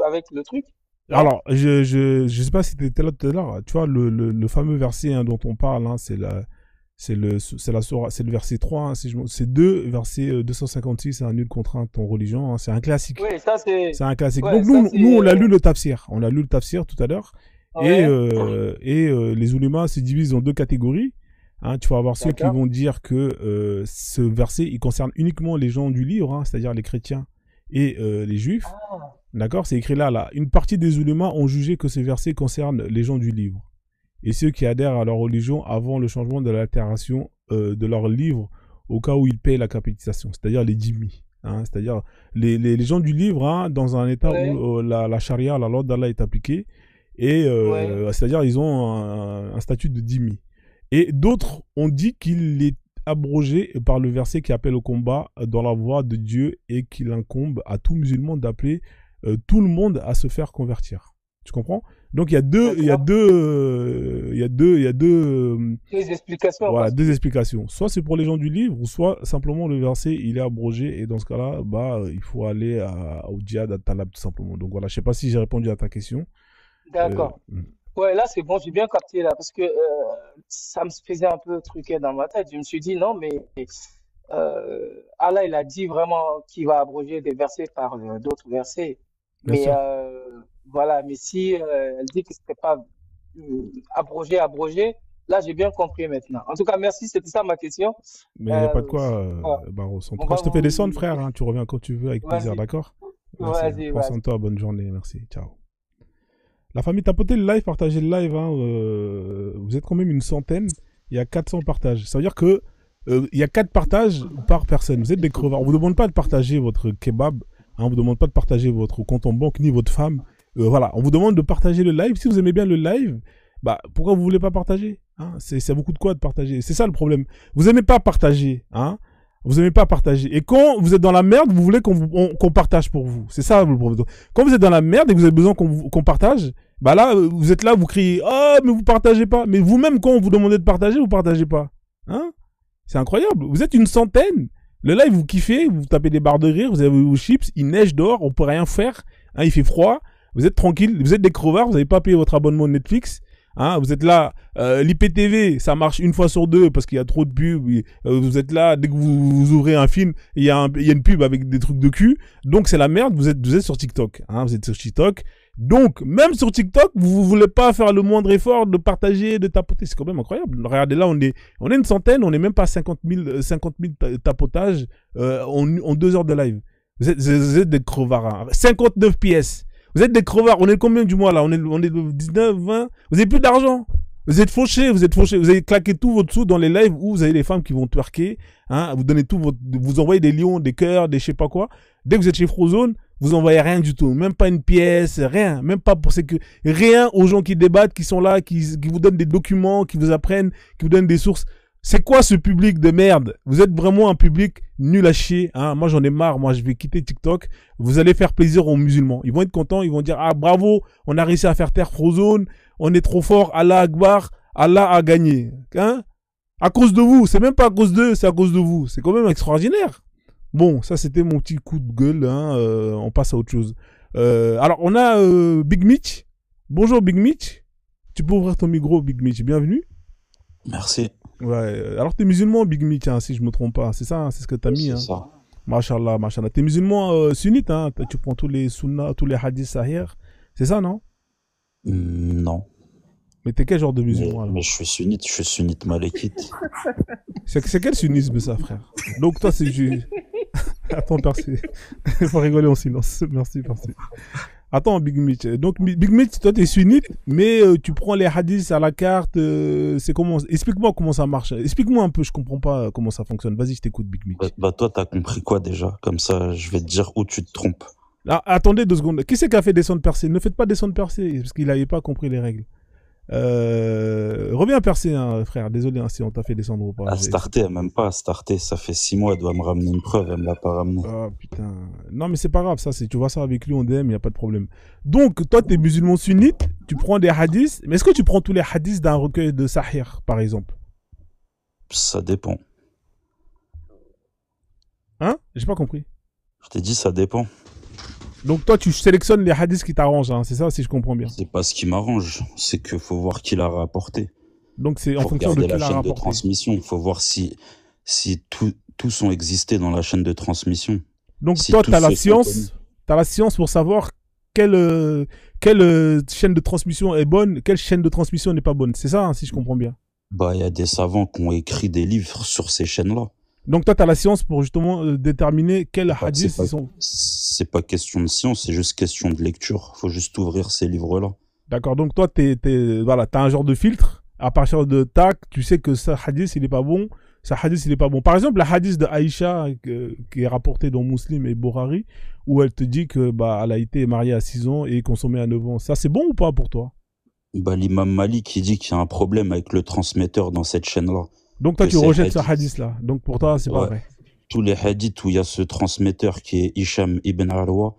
avec le truc, non? Alors, je sais pas si t'étais là tout à l'heure. Tu vois, le fameux verset hein, dont on parle, hein, c'est le verset 3, hein, c'est 2, verset 256, c'est un nul contrainte en religion, hein, c'est un classique. Oui, ça c'est, C'est un classique. ouais, Donc ça nous on c'est, a lu le tafsir. On a lu le tafsir tout à l'heure. Et, ouais, les oulémas se divisent en deux catégories. Hein, tu vas avoir ceux qui d'accord. vont dire que ce verset, il concerne uniquement les gens du livre, hein, c'est-à-dire les chrétiens et les juifs. Ah, D'accord? C'est écrit là. Une partie des oulémas ont jugé que ce verset concerne les gens du livre. Et ceux qui adhèrent à leur religion avant le changement de l'altération de leur livre au cas où ils payent la capitation, c'est-à-dire les dhimmis. Hein, c'est-à-dire les gens du livre, hein, dans un état ouais, où la charia, la loi d'Allah est appliquée, et ouais. c'est-à-dire ils ont un statut de dhimmi. Et d'autres ont dit qu'il est abrogé par le verset qui appelle au combat dans la voie de Dieu et qu'il incombe à tout musulman d'appeler tout le monde à se faire convertir. Tu comprends? Donc il y a D'accord. Des explications voilà, parce deux que, explications. Soit c'est pour les gens du livre, ou soit simplement le verset il est abrogé et dans ce cas-là, il faut aller au djihad à Talab tout simplement. Donc voilà, je sais pas si j'ai répondu à ta question. Euh, d'accord. Ouais, là, c'est bon, j'ai bien capté là, parce que ça me faisait un peu truquer dans ma tête. Je me suis dit, non, mais Allah, il a dit vraiment qu'il va abroger des versets par d'autres versets. bien Mais sûr. voilà, mais si elle dit que c'était pas abrogé, là, j'ai bien compris maintenant. En tout cas, merci, c'était ça ma question. Mais il n'y a pas de Euh, quoi, voilà. Barros. En On tout cas, va je te fais descendre, vous... frère. Hein. Tu reviens quand tu veux, avec plaisir, Vas-y, d'accord? Merci. Hein. Prends soin vas-y. de toi, bonne journée. Merci. Ciao. La famille, tapotez le live, partagez le live. Hein. Vous êtes quand même une centaine. Il y a 400 partages. Ça veut dire que il y a 4 partages par personne. Vous êtes des crevards. On vous demande pas de partager votre kebab. Hein. On vous demande pas de partager votre compte en banque ni votre femme. Voilà. On vous demande de partager le live. Si vous aimez bien le live, pourquoi vous voulez pas partager hein? C'est beaucoup de quoi de partager. C'est ça le problème. Vous aimez pas partager. Hein? Vous aimez pas partager. Et quand vous êtes dans la merde, vous voulez qu'on partage pour vous. C'est ça le problème. Quand vous êtes dans la merde et que vous avez besoin qu'on partage, là, vous êtes là, vous criez, oh, mais vous partagez pas. Mais vous-même, quand on vous demande de partager, vous partagez pas. Hein? C'est incroyable. Vous êtes une centaine. Le live, vous kiffez, vous tapez des barres de rire, vous avez vos chips, il neige dehors, on peut rien faire. Hein, il fait froid. Vous êtes tranquille, vous êtes des crevards, vous n'avez pas payé votre abonnement Netflix. Hein, vous êtes là, l'IPTV, ça marche une fois sur deux parce qu'il y a trop de pubs. Vous êtes là, dès que vous ouvrez un film, il y a une pub avec des trucs de cul. Donc c'est la merde, vous êtes sur TikTok. Hein, vous êtes sur TikTok. Donc, même sur TikTok, vous voulez pas faire le moindre effort de partager, de tapoter. C'est quand même incroyable. Regardez là, on est une centaine, on n'est même pas 50 000 tapotages en 2 heures de live. Vous êtes des crevards. Hein. 59 pièces. Vous êtes des crevards. On est combien du mois là? On est 19, 20. Vous avez plus d'argent. Vous êtes fauchés. Vous avez claqué tout votre sous dans les lives où vous avez les femmes qui vont twerker. Hein, vous donnez vous envoyez des lions, des cœurs, des je sais pas quoi. Dès que vous êtes chez Frozone, vous envoyez rien du tout. Même pas une pièce, rien. Même pas pour rien aux gens qui débattent, qui sont là, qui vous donnent des documents, qui vous apprennent, qui vous donnent des sources. C'est quoi ce public de merde? Vous êtes vraiment un public nul à chier. Hein? Moi, j'en ai marre. Moi, je vais quitter TikTok. Vous allez faire plaisir aux musulmans. Ils vont être contents. Ils vont dire, ah, bravo, on a réussi à faire taire Frozone. On est trop fort. Allah Akbar. Allah a gagné. Hein? À cause de vous. C'est même pas à cause d'eux, c'est à cause de vous. C'est quand même extraordinaire. Bon, ça, c'était mon petit coup de gueule. Hein? On passe à autre chose. Alors, on a Big Mitch. Bonjour Big Mitch. Tu peux ouvrir ton micro, Big Mitch. Bienvenue. Merci. Ouais. Alors, t'es musulman, Big Mitch, hein, si je me trompe pas. C'est ça, hein, c'est ce que t'as mis. C'est Hein. ça. Mashallah, mashallah. T'es musulman sunnite, hein. Tu prends tous les sunnas, tous les hadiths sahih. C'est ça, non? Non. Mais t'es quel genre de musulman alors? Mais je suis sunnite malékite. C'est quel sunnisme ça, frère? Donc toi, c'est... Attends, merci. Il faut rigoler en silence. Merci, merci. Attends, Big Mitch. Donc, Big Mitch, toi, t'es sunnite, mais tu prends les hadiths à la carte. C'est comment? Explique-moi comment ça marche. Explique-moi un peu, je comprends pas comment ça fonctionne. Vas-y, je t'écoute, Big Mitch. Bah toi, t'as compris quoi déjà? Comme ça, je vais te dire où tu te trompes. Ah, attendez 2 secondes. Qui c'est qui a fait descendre percé? Ne faites pas descendre percé, parce qu'il n'avait pas compris les règles. Reviens percé, hein, frère. Désolé hein, si on t'a fait descendre ou pas. À starter, même pas à starter. Ça fait 6 mois, elle doit me ramener une preuve, elle me l'a pas ramené. Ah putain. Non mais c'est pas grave, ça, tu vois ça avec lui en DM, il n'y a pas de problème. Donc toi t'es musulman sunnite, tu prends des hadiths, mais est-ce que tu prends tous les hadiths d'un recueil de Sahih, par exemple? Ça dépend. Hein? J'ai pas compris. Je t'ai dit, ça dépend. Donc toi tu sélectionnes les hadiths qui t'arrangent, hein, c'est ça si je comprends bien. C'est pas ce qui m'arrange, c'est qu'il faut voir qui l'a rapporté. Donc c'est en Faut fonction de regarder qui la l'a chaîne de rapporté. transmission. Il faut voir si tous ont existé dans la chaîne de transmission. Donc Si toi tous t'as la se sont connus. science, t'as la science pour savoir quelle chaîne de transmission est bonne, quelle chaîne de transmission n'est pas bonne. C'est ça hein, si je comprends bien. Bah, il y a des savants qui ont écrit des livres sur ces chaînes-là. Donc toi t'as la science pour justement déterminer quels hadiths C'est pas, ils sont. c'est pas question de science, c'est juste question de lecture. Faut juste ouvrir ces livres-là. D'accord, donc toi, voilà, t'as un genre de filtre. À partir de tac, tu sais que ce hadith, il est pas bon. Ce hadith, il est pas bon. Par exemple, la hadith de Aïcha, qui est rapportée dans Muslim et Bukhari, où elle te dit que, bah, elle a été mariée à 6 ans et consommée à 9 ans. Ça, c'est bon ou pas pour toi? Bah, l'imam Malik, il dit qu'il y a un problème avec le transmetteur dans cette chaîne-là. Donc toi, Que tu ces rejettes ce hadiths- hadith-là. Donc pour toi, c'est pas Ouais. vrai. Tous les hadiths où il y a ce transmetteur qui est Hicham ibn Arwa,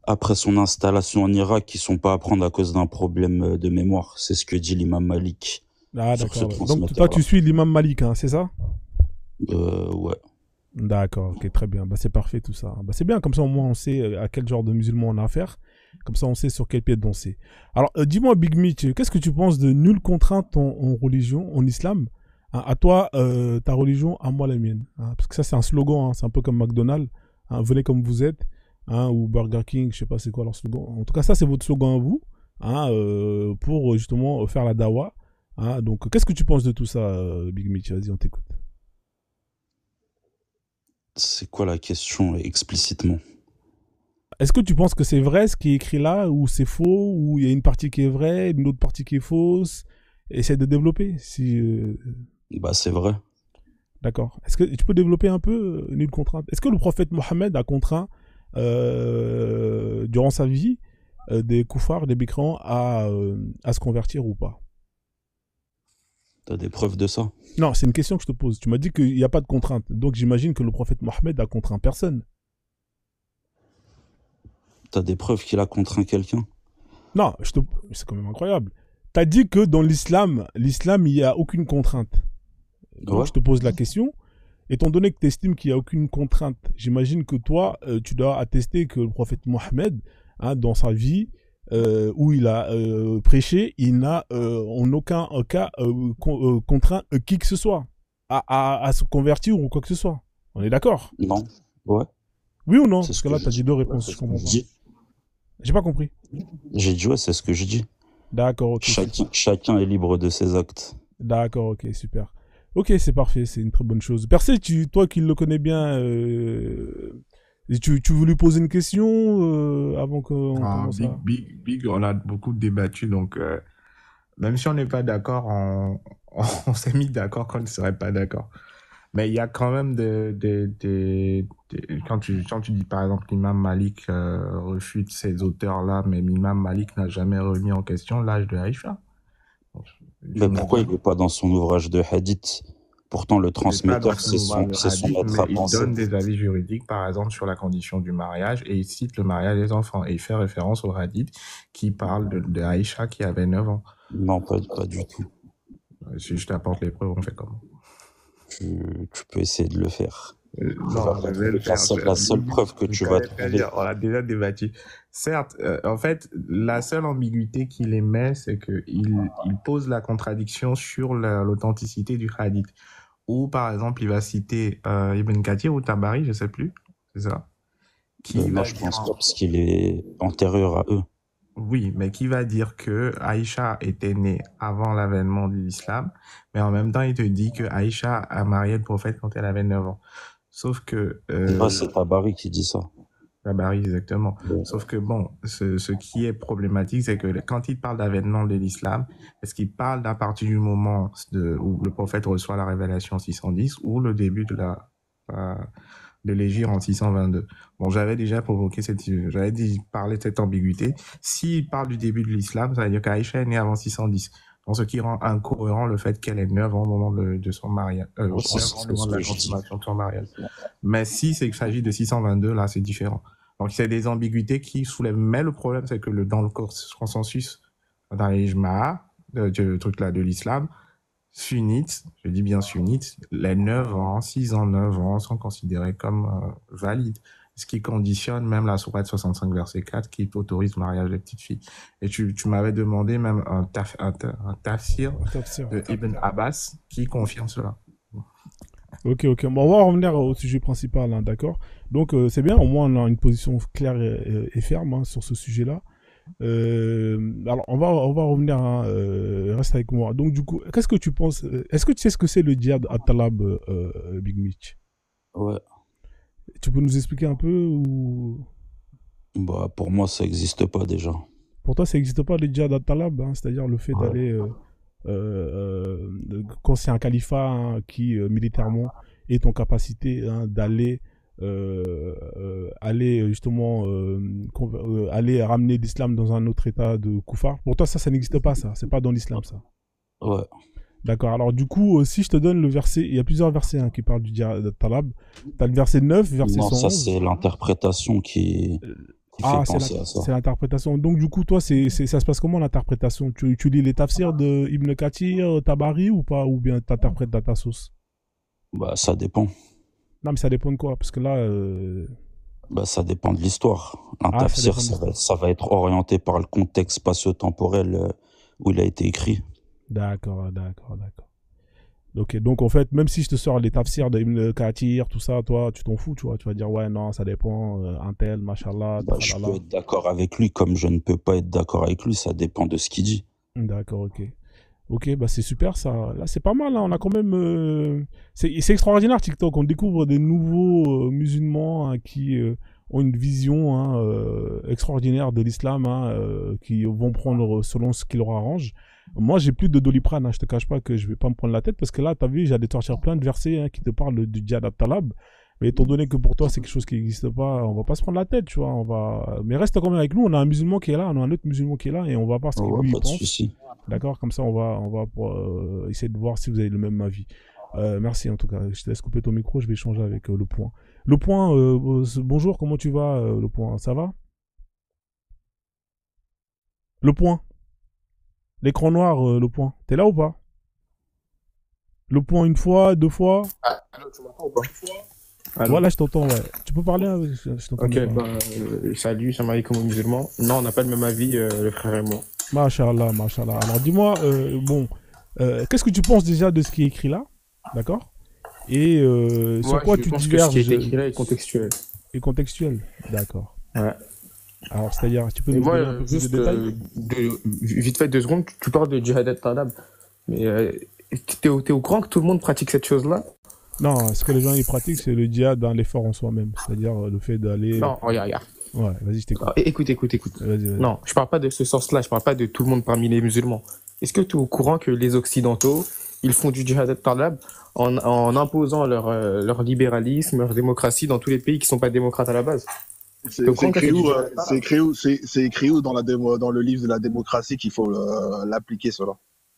après son installation en Irak, ils sont pas à prendre à cause d'un problème de mémoire. C'est ce que dit l'imam Malik Ah, sur ce d'accord. Ouais. Donc transmetteur-là. toi, tu suis l'imam Malik, hein, c'est ça? Ouais. D'accord, ok, très bien. Bah, c'est parfait tout ça. Bah, c'est bien, comme ça au moins on sait à quel genre de musulman on a affaire. Comme ça on sait sur quel pied danser. Alors dis-moi Big Mitch, qu'est-ce que tu penses de nulle contrainte en religion, en islam? Hein, à toi, ta religion, à moi la mienne. Hein, parce que ça c'est un slogan, hein, c'est un peu comme McDonald's. Hein, venez comme vous êtes. Hein, ou Burger King, je sais pas c'est quoi leur slogan. En tout cas ça c'est votre slogan à vous. Hein, pour justement faire la dawa. Hein, donc qu'est-ce que tu penses de tout ça Big Mitch? Vas-y on t'écoute. C'est quoi la question explicitement? Est-ce que tu penses que c'est vrai ce qui est écrit là, ou c'est faux, ou il y a une partie qui est vraie, une autre partie qui est fausse? Essaie de développer. Si, Bah, c'est vrai. D'accord. Est-ce que tu peux développer un peu une contrainte? Est-ce que le prophète Mohammed a contraint, durant sa vie, des koufars, des bicrans à se convertir ou pas? T'as des preuves de ça? Non, c'est une question que je te pose. Tu m'as dit qu'il n'y a pas de contrainte. Donc j'imagine que le prophète Mohammed a contraint personne. T'as des preuves qu'il a contraint quelqu'un? Non, c'est quand même incroyable. Tu as dit que dans l'islam, il n'y a aucune contrainte. Donc Ouais. je te pose la question. Étant donné que tu estimes qu'il n'y a aucune contrainte, j'imagine que toi, tu dois attester que le prophète Mohammed, hein, dans sa vie, où il a prêché, il n'a en aucun cas contraint qui que ce soit à se convertir ou quoi que ce soit. On est d'accord? Non. Ouais. Oui ou non? C'est Parce ce que que là, je tu as dis. dit 2 Ouais, réponses, c'est je ce que comprends je pas. dis. J'ai pas compris. J'ai dit ouais, c'est ce que je dis. D'accord, ok. Chacun est libre de ses actes. D'accord, ok, super. Ok, c'est parfait, c'est une très bonne chose. Percé, toi qui le connais bien, tu veux lui poser une question avant qu'on commence à... Big, on a beaucoup débattu, donc même si on n'est pas d'accord, on s'est mis d'accord qu'on ne serait pas d'accord. Mais il y a quand même quand tu dis par exemple l'imam Malik refute ces auteurs-là, mais l'imam Malik n'a jamais remis en question l'âge de Aïcha. Mais pourquoi il n'est pas dans son ouvrage de hadith? Pourtant, le Il n'est pas dans transmetteur, son ouvrage c'est de son hadith, maître à mais il penser. donne des avis juridiques, par exemple, sur la condition du mariage, et il cite le mariage des enfants, et il fait référence au hadith qui parle de Aïcha qui avait 9 ans. Non, pas du tout. Si je t'apporte les preuves, on fait comment? Tu peux essayer de le faire. Non, je vais le faire. La seule preuve que tu vas trouver. On a déjà débattu. Certes, en fait, la seule ambiguïté qu'il émet, c'est qu'il pose la contradiction sur l'authenticité du hadith. Ou, par exemple, il va citer Ibn Kathir ou Tabari, je sais plus, c'est ça. Non, je pense pas, parce qu'il est antérieur à eux. Oui, mais qui va dire que Aïcha était née avant l'avènement de l'islam, mais en même temps, il te dit que Aïcha a marié le prophète quand elle avait 9 ans. Sauf que... c'est Tabari qui dit ça. Tabari, exactement. Ouais. Sauf que bon, ce qui est problématique, c'est que quand il parle d'avènement de l'islam, est-ce qu'il parle d'à partir du moment où le prophète reçoit la révélation 610 ou le début de l'hégire en 622? Bon, j'avais déjà parlé de cette ambiguïté. S'il parle du début de l'islam, ça veut dire qu'Aïcha est née avant 610. Donc, ce qui rend incohérent le fait qu'elle ait 9 ans au moment de son mariage, au moment de la consommation de son mariage. Mais si il s'agit de 622, là, c'est différent. Donc, c'est des ambiguïtés qui soulèvent. Mais le problème, c'est que dans le consensus, dans les ijma, le truc là de l'islam, sunnites, je dis bien sunnites, les 9 ans, 6 ans, 9 ans sont considérés comme valides. Ce qui conditionne même la sourate 65 verset 4 qui autorise le mariage des petites filles. Et tu m'avais demandé même un tafsir de Ibn Abbas qui confirme cela. Ok. Bon, on va revenir au sujet principal, hein, d'accord. Donc, c'est bien, au moins on a une position claire et ferme hein, sur ce sujet-là. Alors, on va revenir, hein, reste avec moi. Donc, du coup, qu'est-ce que tu penses? Est-ce que tu sais ce que c'est le djihad at-talab, Big Mitch? Ouais. Tu peux nous expliquer un peu ou... Bah, pour moi, ça n'existe pas déjà. Pour toi, ça n'existe pas le djihad at-talab, hein, c'est-à-dire le fait d'aller... quand c'est un califat hein, qui, militairement, est en capacité hein, d'aller... aller justement aller ramener l'islam dans un autre état de koufar. Pour toi, ça n'existe pas, ça. C'est pas dans l'islam, ça. Ouais. D'accord. Alors, du coup, si je te donne le verset, il y a plusieurs versets hein, qui parlent du djihad talab. T'as le verset 9, verset 111. Non, ça, c'est l'interprétation qui fait penser à ça. C'est l'interprétation. Donc, du coup, toi, ça se passe comment l'interprétation? Tu lis les tafsirs de Ibn Kathir, Tabari ou pas? Ou bien t'interprètes à ta sauce? Bah, ça dépend. Non, mais ça dépend de quoi? Parce que là... Bah, ça dépend de l'histoire. Un tafsir, ça va être orienté par le contexte spatio-temporel où il a été écrit. D'accord. Ok, donc en fait, même si je te sors les tafsirs de Ibn Kathir, tout ça, toi, tu t'en fous, tu vois. Tu vas dire, ouais, non, ça dépend, un tel, machallah. Bah, je peux être d'accord avec lui comme je ne peux pas être d'accord avec lui, ça dépend de ce qu'il dit. D'accord, ok. Ok, bah c'est super ça. Là, c'est pas mal. Hein. On a quand même. C'est extraordinaire TikTok. On découvre des nouveaux musulmans hein, qui ont une vision hein, extraordinaire de l'islam, hein, qui vont prendre selon ce qui leur arrange. Moi, j'ai plus de Doliprane. Hein. Je te cache pas que je vais pas me prendre la tête parce que là, t'as vu, j'allais te sortir plein de versets hein, qui te parlent du djihad at-talab. Mais étant donné que pour toi, c'est quelque chose qui n'existe pas, on va pas se prendre la tête, tu vois. Mais reste quand même avec nous. On a un musulman qui est là, on a un autre musulman qui est là et on va voir ce qu'il lui pense. D'accord, comme ça, on va essayer de voir si vous avez le même avis. Merci en tout cas. Je te laisse couper ton micro, je vais échanger avec Le Point. Le Point, bonjour, comment tu vas, Le Point? Ça va? Le Point. L'écran noir, Le Point. T'es là ou pas? Le Point une fois, deux fois? Allô, tu m'entends ou pas? Allô? Voilà, je t'entends, ouais. Tu peux parler je t'entends. Ok, salut, salam alaikum musulmans. Non, on n'a pas le même avis, le frère et moi. Masha'Allah. Alors dis-moi, qu'est-ce que tu penses déjà de ce qui est écrit là? D'accord? Et sur quoi tu diverges? Ce qui est écrit là est contextuel. Et contextuel, d'accord. Ouais. Alors, c'est-à-dire, tu peux nous donner un peu plus de détails? Vite fait, 2 secondes, tu parles de djihad at-talab. Mais t'es au courant que tout le monde pratique cette chose-là? Non, ce que les gens ils pratiquent, c'est le djihad dans l'effort en soi-même. C'est-à-dire le fait d'aller... Non, regarde. Ouais, vas-y, je t'écoute. Écoute. Vas-y. Non, je parle pas de ce sens-là, je parle pas de tout le monde parmi les musulmans. Est-ce que tu es au courant que les Occidentaux, ils font du djihad at-talab en imposant leur libéralisme, leur démocratie dans tous les pays qui sont pas démocrates à la base? C'est écrit où dans le livre de la démocratie qu'il faut l'appliquer cela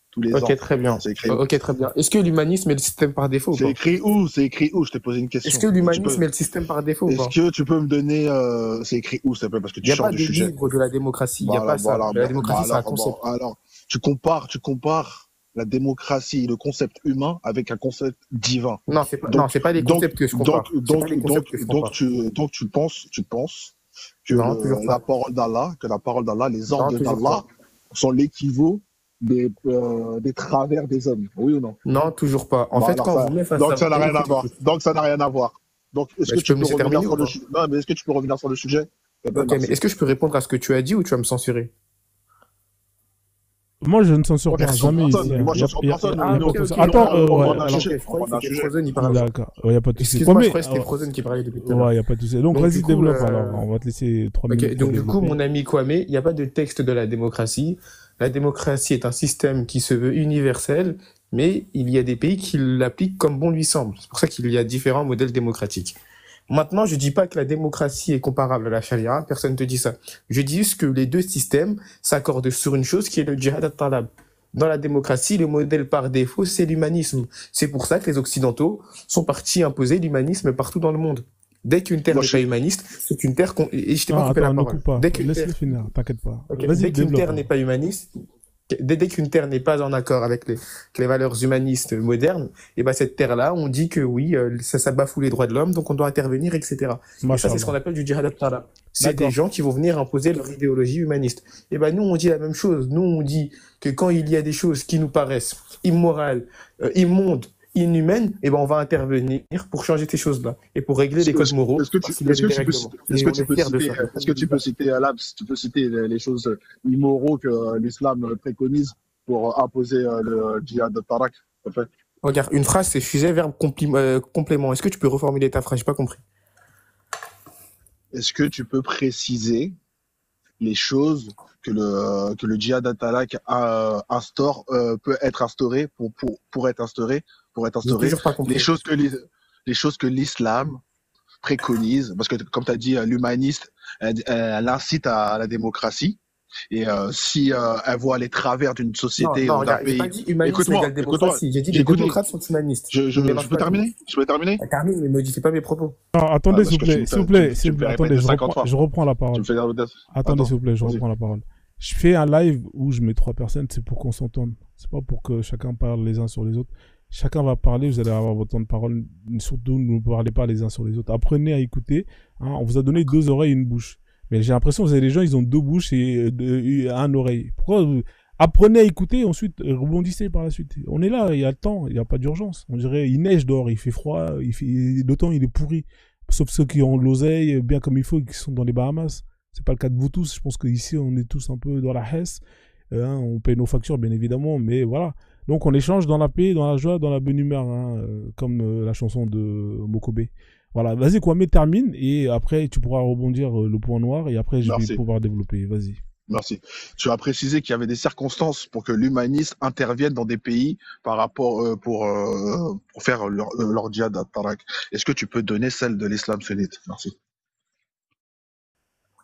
tous les ans. Ok, très bien. Ok, très bien. Est-ce que l'humanisme est le système par défaut? C'est écrit où? Je t'ai posé une question. Est-ce que l'humanisme est le système par défaut? Est-ce que tu peux me donner c'est écrit où, s'il te plaît, parce que tu changes de sujet. Il n'y a pas de livre de la démocratie. Il n'y a pas ça. La démocratie, c'est un concept. Alors, tu compares la démocratie, le concept humain avec un concept divin. Non, c'est pas les concepts que je compare. Donc tu penses que Non, toujours la pas. parole d'Allah, les ordres Non, toujours d'Allah sont l'équivalent des travers des hommes. Oui ou non? Non, toujours pas. En Bon, fait, alors quand ça, vous met face donc à... ça n'a rien à Écoute, voir. écoute. Donc ça n'a rien à voir. Donc est-ce Bah, que je tu peux me peux laisser revenir terminer sur ou le pas? Non, mais est-ce que tu peux revenir sur le sujet? Eh ben, Ok, mais merci. est-ce que je peux répondre à ce que tu as dit ou tu vas me censurer? Moi, je ne censure Moi, pas, je censure jamais personne. ici. Hein. Moi, je censure personne. Y a Ah, pas ok, de ok. ça. Attends, On ouais, a un Alors, sujet. je croyais On a un que c'était sujet. Frozen, il parlait. d'accord, il n'y a pas de souci. Excuse-moi, je croyais que c'était Frozen qui parlait depuis tout à l'heure. Ouais, il n'y a pas de souci. Donc, Donc, vas-y, du coup, développe alors. On va te laisser 3 minutes. Ok, pour donc du coup, développer. mon ami Kwame, il n'y a pas de texte de la démocratie. La démocratie est un système qui se veut universel, mais il y a des pays qui l'appliquent comme bon lui semble. C'est pour ça qu'il y a différents modèles démocratiques. Maintenant, je dis pas que la démocratie est comparable à la charia, personne ne te dit ça. Je dis juste que les deux systèmes s'accordent sur une chose qui est le djihad al-talab. Dans la démocratie, le modèle par défaut, c'est l'humanisme. C'est pour ça que les Occidentaux sont partis imposer l'humanisme partout dans le monde. Dès qu'une terre Moi, n'est je pas suis- humaniste, c'est une terre... Et je t'ai pas Ah, coupé la attends, ne parole. coupe pas. Dès qu'une Laisse-le terre... finir, t'inquiète pas. Ok, Vas-y, dès qu'une développe. terre n'est pas humaniste, dès qu'une terre n'est pas en accord avec les valeurs humanistes modernes, et ben cette terre-là, on dit que oui, ça bafoue les droits de l'homme, donc on doit intervenir, etc. Et ça, c'est ce Machallah. qu'on appelle du djihad al-talab. C'est D'accord. des gens qui vont venir imposer leur idéologie humaniste. Et ben nous, on dit la même chose. Nous, on dit que quand il y a des choses qui nous paraissent immorales, immondes, inhumaines, et ben on va intervenir pour changer ces choses-là et pour régler les codes moraux. Est-ce que parce qu'il y a des dérèglements. Et on est fiers de ça. est-ce que tu peux citer, Labs, tu peux citer les choses immoraux que l'islam préconise pour imposer le djihad al-tarak, s'il te plaît? Regarde, une phrase, c'est sujet, verbe, complément. Est-ce que tu peux reformuler ta phrase? J'ai pas compris. Est-ce que tu peux préciser les choses que le djihad al-tarak instaure, peut être instauré pour être instauré, J'ai toujours pas compris. les choses que l'islam préconise, parce que comme tu as dit, l'humaniste, elle incite à la démocratie, et si elle voit les travers d'une société Non, ou d'un regarde, j'ai pays. pas dit humanisme Écoute-moi, égale démocratie. J'ai dit les J'écoutais. démocrates sont humanistes. Je mélange peux pas. terminer? Je peux terminer? Termine, mais modifie pas mes propos. Non, attendez, parce s'il que vous tu plaît, me s'il vous fais- plaît, tu s'il me vous fais plaît, attendez, répéter 50 fois. je reprends la Tu parole. me fais Attendez, Attends, s'il vous plaît, je vas-y. reprends la parole. Je fais un live où je mets 3 personnes, c'est pour qu'on s'entende. C'est pas pour que chacun parle les uns sur les autres. Chacun va parler, vous allez avoir votre temps de parole. Surtout, ne parlez pas les uns sur les autres. Apprenez à écouter. Hein. On vous a donné 2 oreilles et une bouche. Mais j'ai l'impression que vous avez des gens, ils ont 2 bouches et un oreille. Pourquoi apprenez à écouter, ensuite rebondissez par la suite. On est là, il y a le temps, il n'y a pas d'urgence. On dirait, il neige dehors, il fait froid, le temps il est pourri. Sauf ceux qui ont l'oseille bien comme il faut et qui sont dans les Bahamas. C'est pas le cas de vous tous. Je pense qu'ici, on est tous un peu dans la hesse. On paye nos factures, bien évidemment, mais voilà. Donc, on échange dans la paix, dans la joie, dans la bonne humeur, comme la chanson de Mokobe. Voilà, vas-y, Kwame, termine, et après, tu pourras rebondir le point noir, et après, je vais Merci. pouvoir développer. Vas-y. Merci. Tu as précisé qu'il y avait des circonstances pour que l'humanisme intervienne dans des pays par rapport pour faire leur djihad al-tarak. Est-ce que tu peux donner celle de l'islam sunnite? Merci.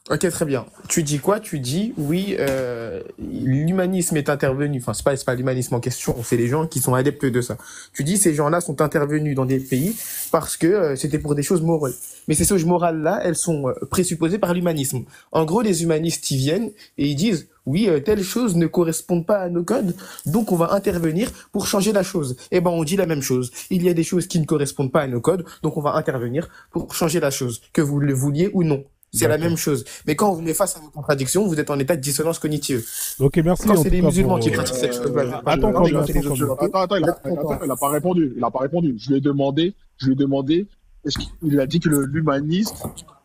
Ok, très bien. Tu dis quoi? Tu dis, oui, l'humanisme est intervenu. Enfin, c'est pas l'humanisme en question, c'est les gens qui sont adeptes de ça. Tu dis, ces gens-là sont intervenus dans des pays parce que c'était pour des choses morales. Mais ces choses morales-là, elles sont présupposées par l'humanisme. En gros, les humanistes, ils viennent et ils disent, oui, telle chose ne correspond pas à nos codes, donc on va intervenir pour changer la chose. Eh ben, on dit la même chose. Il y a des choses qui ne correspondent pas à nos codes, donc on va intervenir pour changer la chose, que vous le vouliez ou non. C'est la même chose. Mais quand on vous met face à vos contradictions, vous êtes en état de dissonance cognitive. Ok, merci. Quand c'est les musulmans qui pratiquent cette chose. Attends, il a pas répondu. Il a pas répondu. Je lui ai demandé, est-ce qu'il a dit que l'humaniste,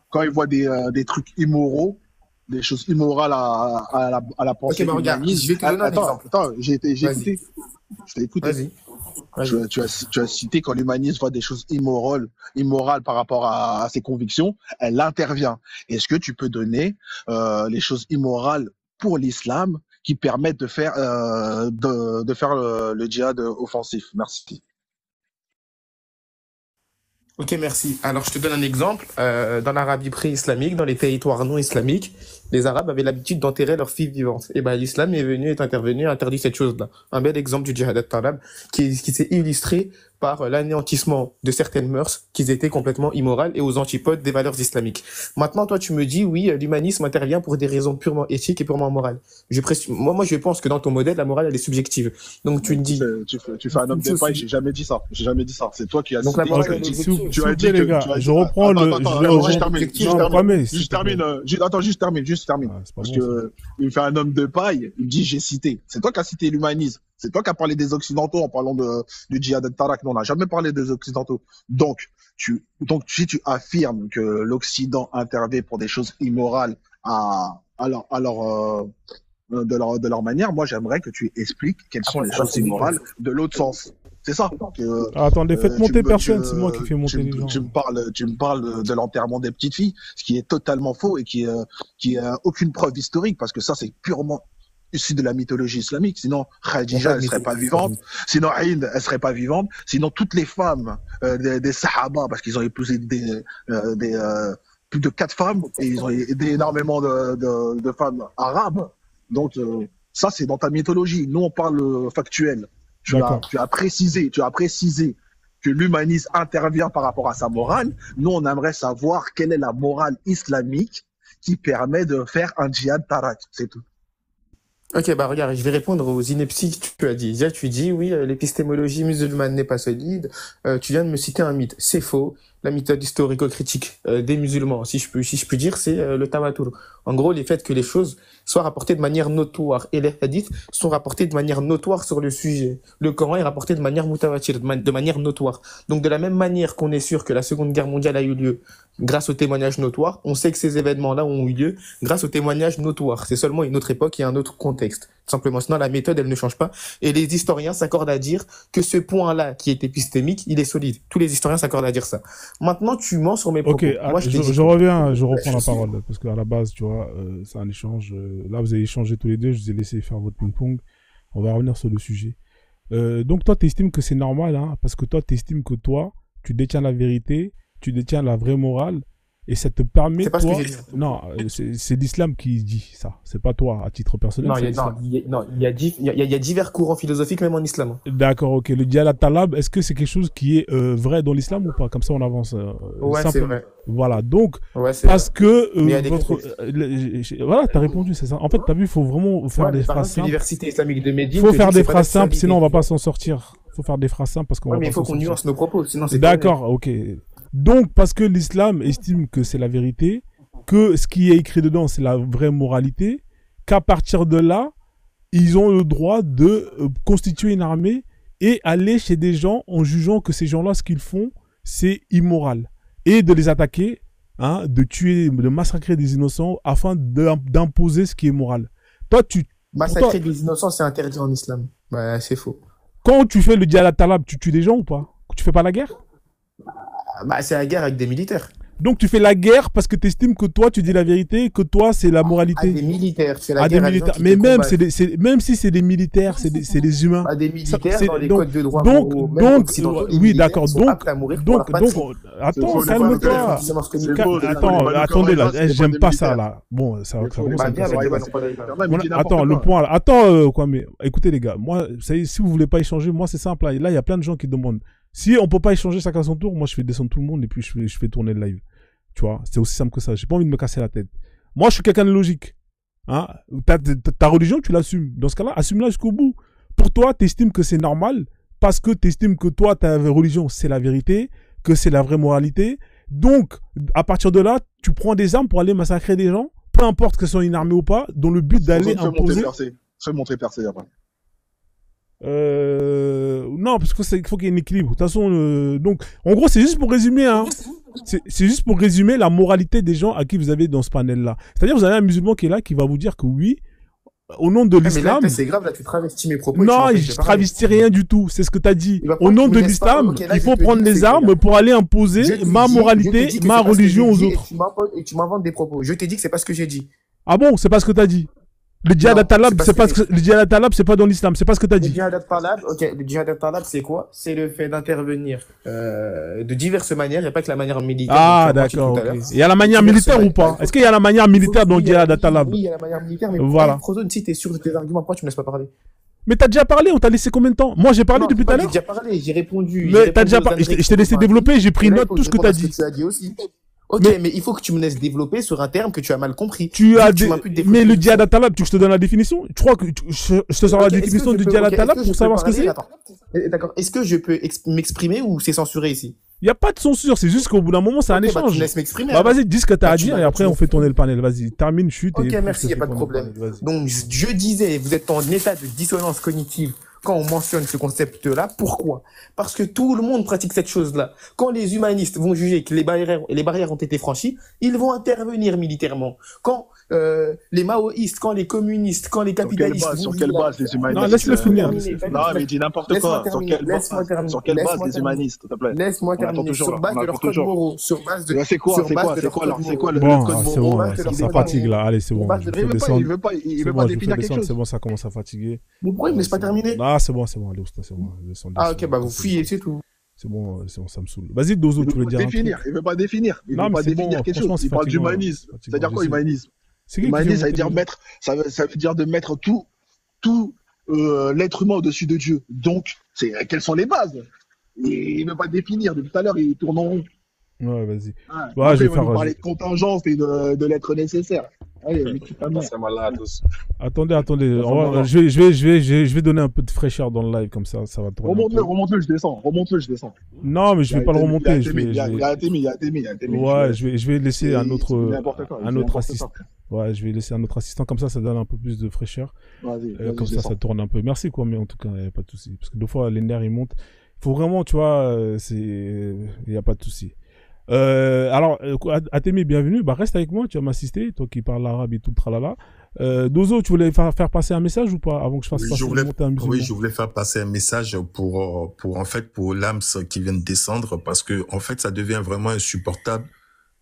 quand il voit des trucs immoraux, des choses immorales à la pensée. Ok, bah regarde, je vais te donner un exemple. Attends, j'ai écouté. Je t'ai écouté. Vas-y. Tu as cité quand l'humaniste voit des choses immorales par rapport à ses convictions, elle intervient. Est-ce que tu peux donner les choses immorales pour l'islam qui permettent de faire le djihad offensif? Merci. Ok, merci. Alors, je te donne un exemple. Dans l'Arabie pré-islamique, dans les territoires non islamiques, les Arabes avaient l'habitude d'enterrer leurs filles vivantes. Et ben, l'islam est intervenu et interdit cette chose-là. Un bel exemple du djihad al-talab qui s'est illustré par l'anéantissement de certaines mœurs qui étaient complètement immorales et aux antipodes des valeurs islamiques. Maintenant, toi, tu me dis, oui, l'humanisme intervient pour des raisons purement éthiques et purement morales. Moi, je pense que dans ton modèle, la morale, elle est subjective. Donc, tu me dis... Tu fais un homme de paille, j'ai jamais dit ça. J'ai jamais dit ça. C'est toi qui as Donc, la cité. morale, elle est S'il vous Tu as dit plaît, les que. gars, Tu as je dit. reprends Juste termine. Attends, juste termine. Ah, c'est pas Parce bon, ça. que il me fait un homme de paille. Il me dit j'ai cité. C'est toi qui as cité l'humanisme. C'est toi qui as parlé des Occidentaux en parlant du djihad al-Tarak. Non, on n'a jamais parlé des Occidentaux. Donc, si tu affirmes que l'Occident intervient pour des choses immorales de leur manière, moi j'aimerais que tu expliques quelles sont les choses immorales de l'autre sens. C'est ça. Attendez, faites monter personne, c'est moi qui fais monter les gens. Tu me parles de l'enterrement des petites filles, ce qui est totalement faux et qui a aucune preuve historique, parce que ça c'est purement issu de la mythologie islamique. Sinon Khadija elle serait pas vivante, sinon Hind elle serait pas vivante, sinon toutes les femmes des Sahaba, parce qu'ils ont épousé plus de 4 femmes et ils ont aidé énormément de femmes arabes. Donc ça c'est dans ta mythologie. Nous on parle factuel. Tu as précisé que l'humanisme intervient par rapport à sa morale. Nous on aimerait savoir quelle est la morale islamique qui permet de faire un djihad tarak, c'est tout. Ok, bah regarde, je vais répondre aux inepties que tu as dit. Déjà, tu dis, oui, l'épistémologie musulmane n'est pas solide. Tu viens de me citer un mythe. C'est faux. La méthode historico-critique des musulmans, si je puis dire, c'est le tawatur. En gros, les faits que les choses soient rapportées de manière notoire. Et les hadiths sont rapportés de manière notoire sur le sujet. Le Coran est rapporté de manière mutawatir, de manière notoire. Donc, de la même manière qu'on est sûr que la Seconde Guerre mondiale a eu lieu grâce aux témoignages notoires, on sait que ces événements-là ont eu lieu grâce aux témoignages notoires. C'est seulement une autre époque et un autre contexte. Tout simplement. Sinon, la méthode, elle ne change pas. Et les historiens s'accordent à dire que ce point-là, qui est épistémique, il est solide. Tous les historiens s'accordent à dire ça. Maintenant, tu mens sur mes propos. Ok, Moi, je reviens, je reprends la parole, parce qu'à la base, tu vois, c'est un échange. Là, vous avez échangé tous les deux, je vous ai laissé faire votre ping-pong. On va revenir sur le sujet. Donc, toi, tu estimes que c'est normal, hein, parce que toi, tu estimes que toi, tu détiens la vérité, tu détiens la vraie morale, et ça te permet... C'est pas toi... ce que j'ai dit. Non, c'est l'islam qui dit ça. C'est pas toi, à titre personnel. Il y a divers courants philosophiques, même en islam. D'accord, ok. Le djihad al-talab, est-ce que c'est quelque chose qui est vrai dans l'islam ou pas? Comme ça, on avance. Ouais, c'est vrai. Voilà, donc, Ouais, parce que... Mais il y a des voilà, t'as répondu, c'est ça. En fait, t'as vu, il faut vraiment faire des phrases simples. L'université islamique de Médine... Il faut faire des phrases simples, sinon on va pas s'en sortir. Il faut faire des phrases simples parce qu'on va pas s'en sortir. Mais il faut qu'on nuance nos propos, sinon c'est... D'accord, ok. Donc, parce que l'islam estime que c'est la vérité, que ce qui est écrit dedans, c'est la vraie moralité, qu'à partir de là, ils ont le droit de constituer une armée et aller chez des gens en jugeant que ces gens-là, ce qu'ils font, c'est immoral. Et de les attaquer, hein, de tuer, de massacrer des innocents afin d'imposer ce qui est moral. Toi, massacrer des innocents, c'est interdit en islam. Bah, c'est faux. Quand tu fais le djihad al-talab, tu tues des gens ou pas? Tu fais pas la guerre? Bah, c'est la guerre avec des militaires. Donc tu fais la guerre parce que tu estimes que toi tu dis la vérité, que toi c'est la moralité. À des militaires, c'est la guerre. Mais même même si c'est des militaires, c'est des humains. À des militaires dans les codes de droit. Oui, d'accord. Donc attends, calme-toi. Attends, attendez là, j'aime pas ça là. Bon, ça commence à attends, le point là. Attends quoi, mais écoutez les gars, moi si vous voulez pas échanger, moi c'est simple là, il y a plein de gens qui demandent. Si on peut pas échanger chacun à son tour, moi je fais descendre tout le monde et puis je fais tourner le live. Tu vois, c'est aussi simple que ça. J'ai pas envie de me casser la tête. Moi je suis quelqu'un de logique. Hein, ta religion, tu l'assumes. Dans ce cas-là, assume-la jusqu'au bout. Pour toi, t'estimes que c'est normal parce que t'estimes que toi, ta religion, c'est la vérité, que c'est la vraie moralité. Donc, à partir de là, tu prends des armes pour aller massacrer des gens, peu importe que ce soit une armée ou pas, dans le but d'aller imposer... Fais montrer percé après. Non, parce que il faut qu'il y ait un équilibre. De toute façon, donc, en gros, c'est juste pour résumer, hein. C'est juste pour résumer la moralité des gens à qui vous avez dans ce panel-là. C'est-à-dire, vous avez un musulman qui est là, qui va vous dire que oui, au nom de l'islam. Mais là, c'est grave, là, tu travestis mes propos. Non, je travestis rien du tout. C'est ce que tu as dit. Au nom de l'islam, il faut prendre les armes pour aller imposer ma moralité, ma religion aux autres. Et tu m'inventes des propos. Je t'ai dit que c'est pas ce que j'ai dit. Ah bon, c'est pas ce que tu as dit. Le djihad al-talab, c'est pas dans l'islam, c'est pas ce que tu as dit. Le djihad al-talab, ok, le djihad al-talab, c'est quoi? C'est le fait d'intervenir de diverses manières, il n'y a pas que la manière militaire. Ah, d'accord, ok. Il y a la manière militaire ou pas? Est-ce qu'il y a la manière militaire dans le djihad al-talab? Oui, il y a la manière militaire, mais voilà. Frozone, si t'es sûr de tes arguments, pourquoi tu me laisses pas parler? Mais t'as déjà parlé, on t'a laissé combien de temps? Moi, j'ai parlé Non, depuis c'est tout pas à que j'ai l'heure. déjà parlé, j'ai répondu. J'ai Mais t'as répondu déjà aux parlé. âneries Je t'ai laissé qu'on m'a développer, j'ai dit. pris Et là, il note faut tout que ce je que réponde t'as à ce que dit. tu as dit aussi. Ok, Mais mais il faut que tu me laisses développer sur un terme que tu as mal compris. tu Vu as que tu m'imputes des fautes mais de le diction. djihad al-Talab, tu veux que je te donne la définition? Tu crois que je te sors la Ok, est-ce que définition je du peux, djihad ok, est-ce al-Talab que je pour peux savoir ce que parler? c'est? Attends. D'accord. Est-ce que je peux m'exprimer ou c'est censuré ici? Il n'y a pas de censure, c'est juste qu'au bout d'un moment, c'est un Ok, bah tu me échange. laisses m'exprimer Bah alors. vas-y, dis ce que t'as Bah à tu dire et m'as- après tu on fait me- tourner le panel. Vas-y, termine, chute et Ok, puis je merci, te il n'y a fais pas de tourner le problème. panel. Vas-y. Donc, je disais, vous êtes en état de dissonance cognitive quand on mentionne ce concept-là. Pourquoi? Parce que tout le monde pratique cette chose-là. Quand les humanistes vont juger que les barrières ont été franchies, ils vont intervenir militairement. Quand les maoïstes, quand les communistes, quand les capitalistes vont Sur juger quelle la base les barrière... Non, humanistes laisse-le finir. terminer. Laisse-le Non, finir. mais dis n'importe Laisse-moi quoi. terminer. Laisse-moi terminer. Sur quelle base Laisse-moi les terminer. humanistes, s'il te plaît? Laisse-moi On attend terminer. toujours Sur là. base On de leur attend code toujours. moraux. Sur base de C'est quoi, sur c'est base quoi, de c'est leur quoi, code c'est quoi moraux. le Bon, code c'est moraux bon, base de leur ça code fatigue moraux. là. Allez, c'est Sur bon, base je de vous Mais fais descendre. il veut pas C'est bon, je vous définir fais quelque descendre, chose. c'est bon, ça commence à fatiguer. Mais pourquoi il me laisse pas C'est bon. terminer? Ah, c'est bon, allez, Oustas, c'est bon. Descends, Ah, descends, ok, bah vous descends, fuyez, descends. c'est tout. C'est bon, ça me saoule. Vas-y, Dozo, Il tu veut voulais pas dire un truc? définir. Il veut pas définir. Il Non, veut mais pas c'est bon, définir quelque franchement, chose. c'est Il parle fatigant. d'humanisme. C'est C'est-à-dire fatigant, quoi, j'essaie. humanisme? C'est qui fait Humanisme, ça veut monter dire le... mettre, ça veut dire de mettre tout l'être humain au-dessus de Dieu. Donc, quelles sont les bases? Et il veut pas définir. Depuis tout à l'heure, il tourne en rond. Ouais, vas-y. Ouais. Ouais, Après, je il vais va faire... nous parler de contingence et de l'être nécessaire. Allez, mais tu t'amènes. C'est malin à tous. Attendez. Ça Je vais donner un peu de fraîcheur dans le live, comme ça va tourner un peu. Remonte-le, je descends. Non, mais je vais pas le remonter. Il y a Atemi. Ouais, je vais laisser un C'est autre n'importe quoi. assistant. Ouais, je vais laisser un autre assistant, comme ça donne un peu plus de fraîcheur. Vas-y, Comme je ça descends. tourne un peu. Merci, quoi, mais en tout cas, il n'y a pas de souci. Parce que des fois, les nerfs, ils montent. Faut vraiment, tu vois, il n'y a pas de souci. Alors, Atemi, bienvenue. Bah, reste avec moi, tu vas m'assister, toi qui parles l'arabe et tout, tralala. Dozo, tu voulais faire passer un message ou pas avant que je fasse passer monter un musulman? Oui, je voulais faire passer un message pour l'AMS qui vient de descendre parce que, en fait, ça devient vraiment insupportable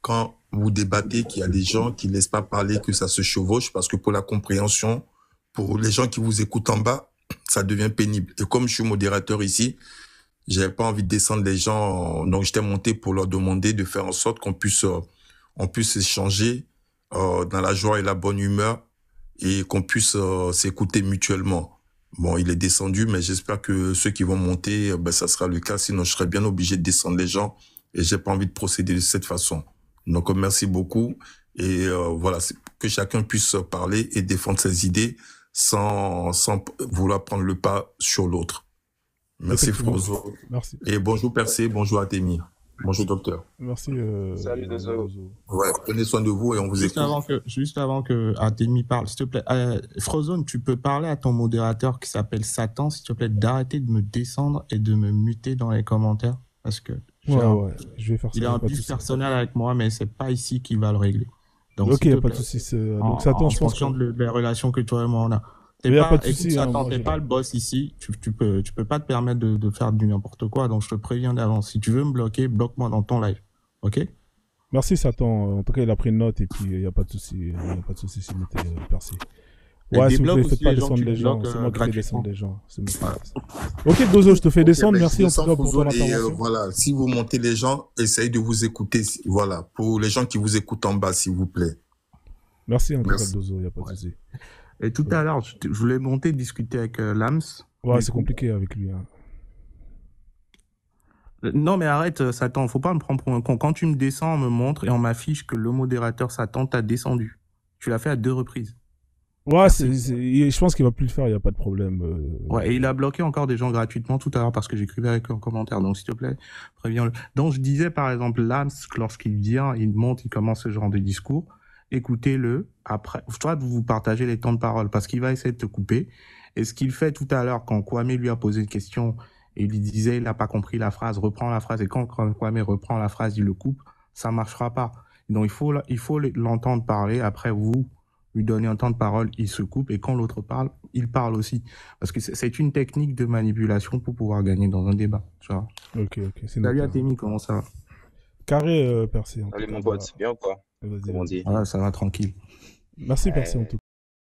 quand vous débattez qu'il y a des gens qui laissent pas parler, que ça se chevauche parce que pour la compréhension, pour les gens qui vous écoutent en bas, ça devient pénible. Et comme je suis modérateur ici, j'avais pas envie de descendre les gens, donc j'étais monté pour leur demander de faire en sorte qu'on puisse échanger dans la joie et la bonne humeur et qu'on puisse s'écouter mutuellement. Bon, il est descendu, mais j'espère que ceux qui vont monter, ça sera le cas. Sinon, je serais bien obligé de descendre les gens et j'ai pas envie de procéder de cette façon. Donc, merci beaucoup et voilà, que chacun puisse parler et défendre ses idées sans vouloir prendre le pas sur l'autre. Merci Frozo. Merci. Et bonjour Percé, bonjour Atemi. Bonjour docteur. Merci. Salut Dozo. Ouais, prenez soin de vous et on vous écoute. Juste avant que Atemi parle, s'il te plaît, Frozone, tu peux parler à ton modérateur qui s'appelle Satan, s'il te plaît, d'arrêter de me descendre et de me muter dans les commentaires parce que ouais, je vais faire ça. Il a un bif personnel avec moi, mais c'est pas ici qu'il va le régler. Donc, ok, pas de souci. Donc Satan, je pense que de la relation que toi et moi on a. Il n'y a pas de souci. Satan, t'es pas le boss ici. Tu peux pas te permettre de faire du n'importe quoi. Donc, je te préviens d'avance. Si tu veux me bloquer, bloque-moi dans ton live. Ok? Merci, Satan. En tout cas, il a pris une note et puis il n'y a pas de souci. Il n'y a pas de souci s'il m'était percé. Ouais, s'il vous plaît, faites pas descendre les gens. C'est moi qui fais descendre les gens. Ok, Dozo, je te fais descendre. Merci en tout cas pour ton intervention. Voilà, si vous montez les gens, essayez de vous écouter. Voilà, pour les gens qui vous écoutent en bas, s'il vous plaît. Merci en tout cas, Dozo. Il n'y a pas de souci. Et tout à l'heure, je voulais monter discuter avec Lams. Ouais, c'est compliqué avec lui. Hein. Non, mais arrête, Satan, faut pas me prendre pour un con. Quand tu me descends, on me montre et on m'affiche que le modérateur Satan t'a descendu. Tu l'as fait à 2 reprises. Ouais, je pense qu'il va plus le faire, il n'y a pas de problème. Ouais, et il a bloqué encore des gens gratuitement tout à l'heure parce que j'écrivais avec eux en commentaire. Donc, s'il te plaît, préviens-le. Donc, je disais, par exemple, Lams, lorsqu'il vient, il monte, il commence ce genre de discours. Écoutez-le. Après, toi, vous partagez les temps de parole parce qu'il va essayer de te couper. Et ce qu'il fait tout à l'heure, quand Kwame lui a posé une question et il lui disait, il n'a pas compris la phrase, reprend la phrase. Et quand Kwame reprend la phrase, il le coupe, ça marchera pas. Donc, il faut l'entendre parler. Après, vous lui donnez un temps de parole, il se coupe. Et quand l'autre parle, il parle aussi. Parce que c'est une technique de manipulation pour pouvoir gagner dans un débat. Tu vois. Ok. Salut Atemi, comment ça va? Carré, Percé. Salut mon pote, c'est bien ou quoi? Vas-y. Ah, ça va tranquille. Merci Percé en tout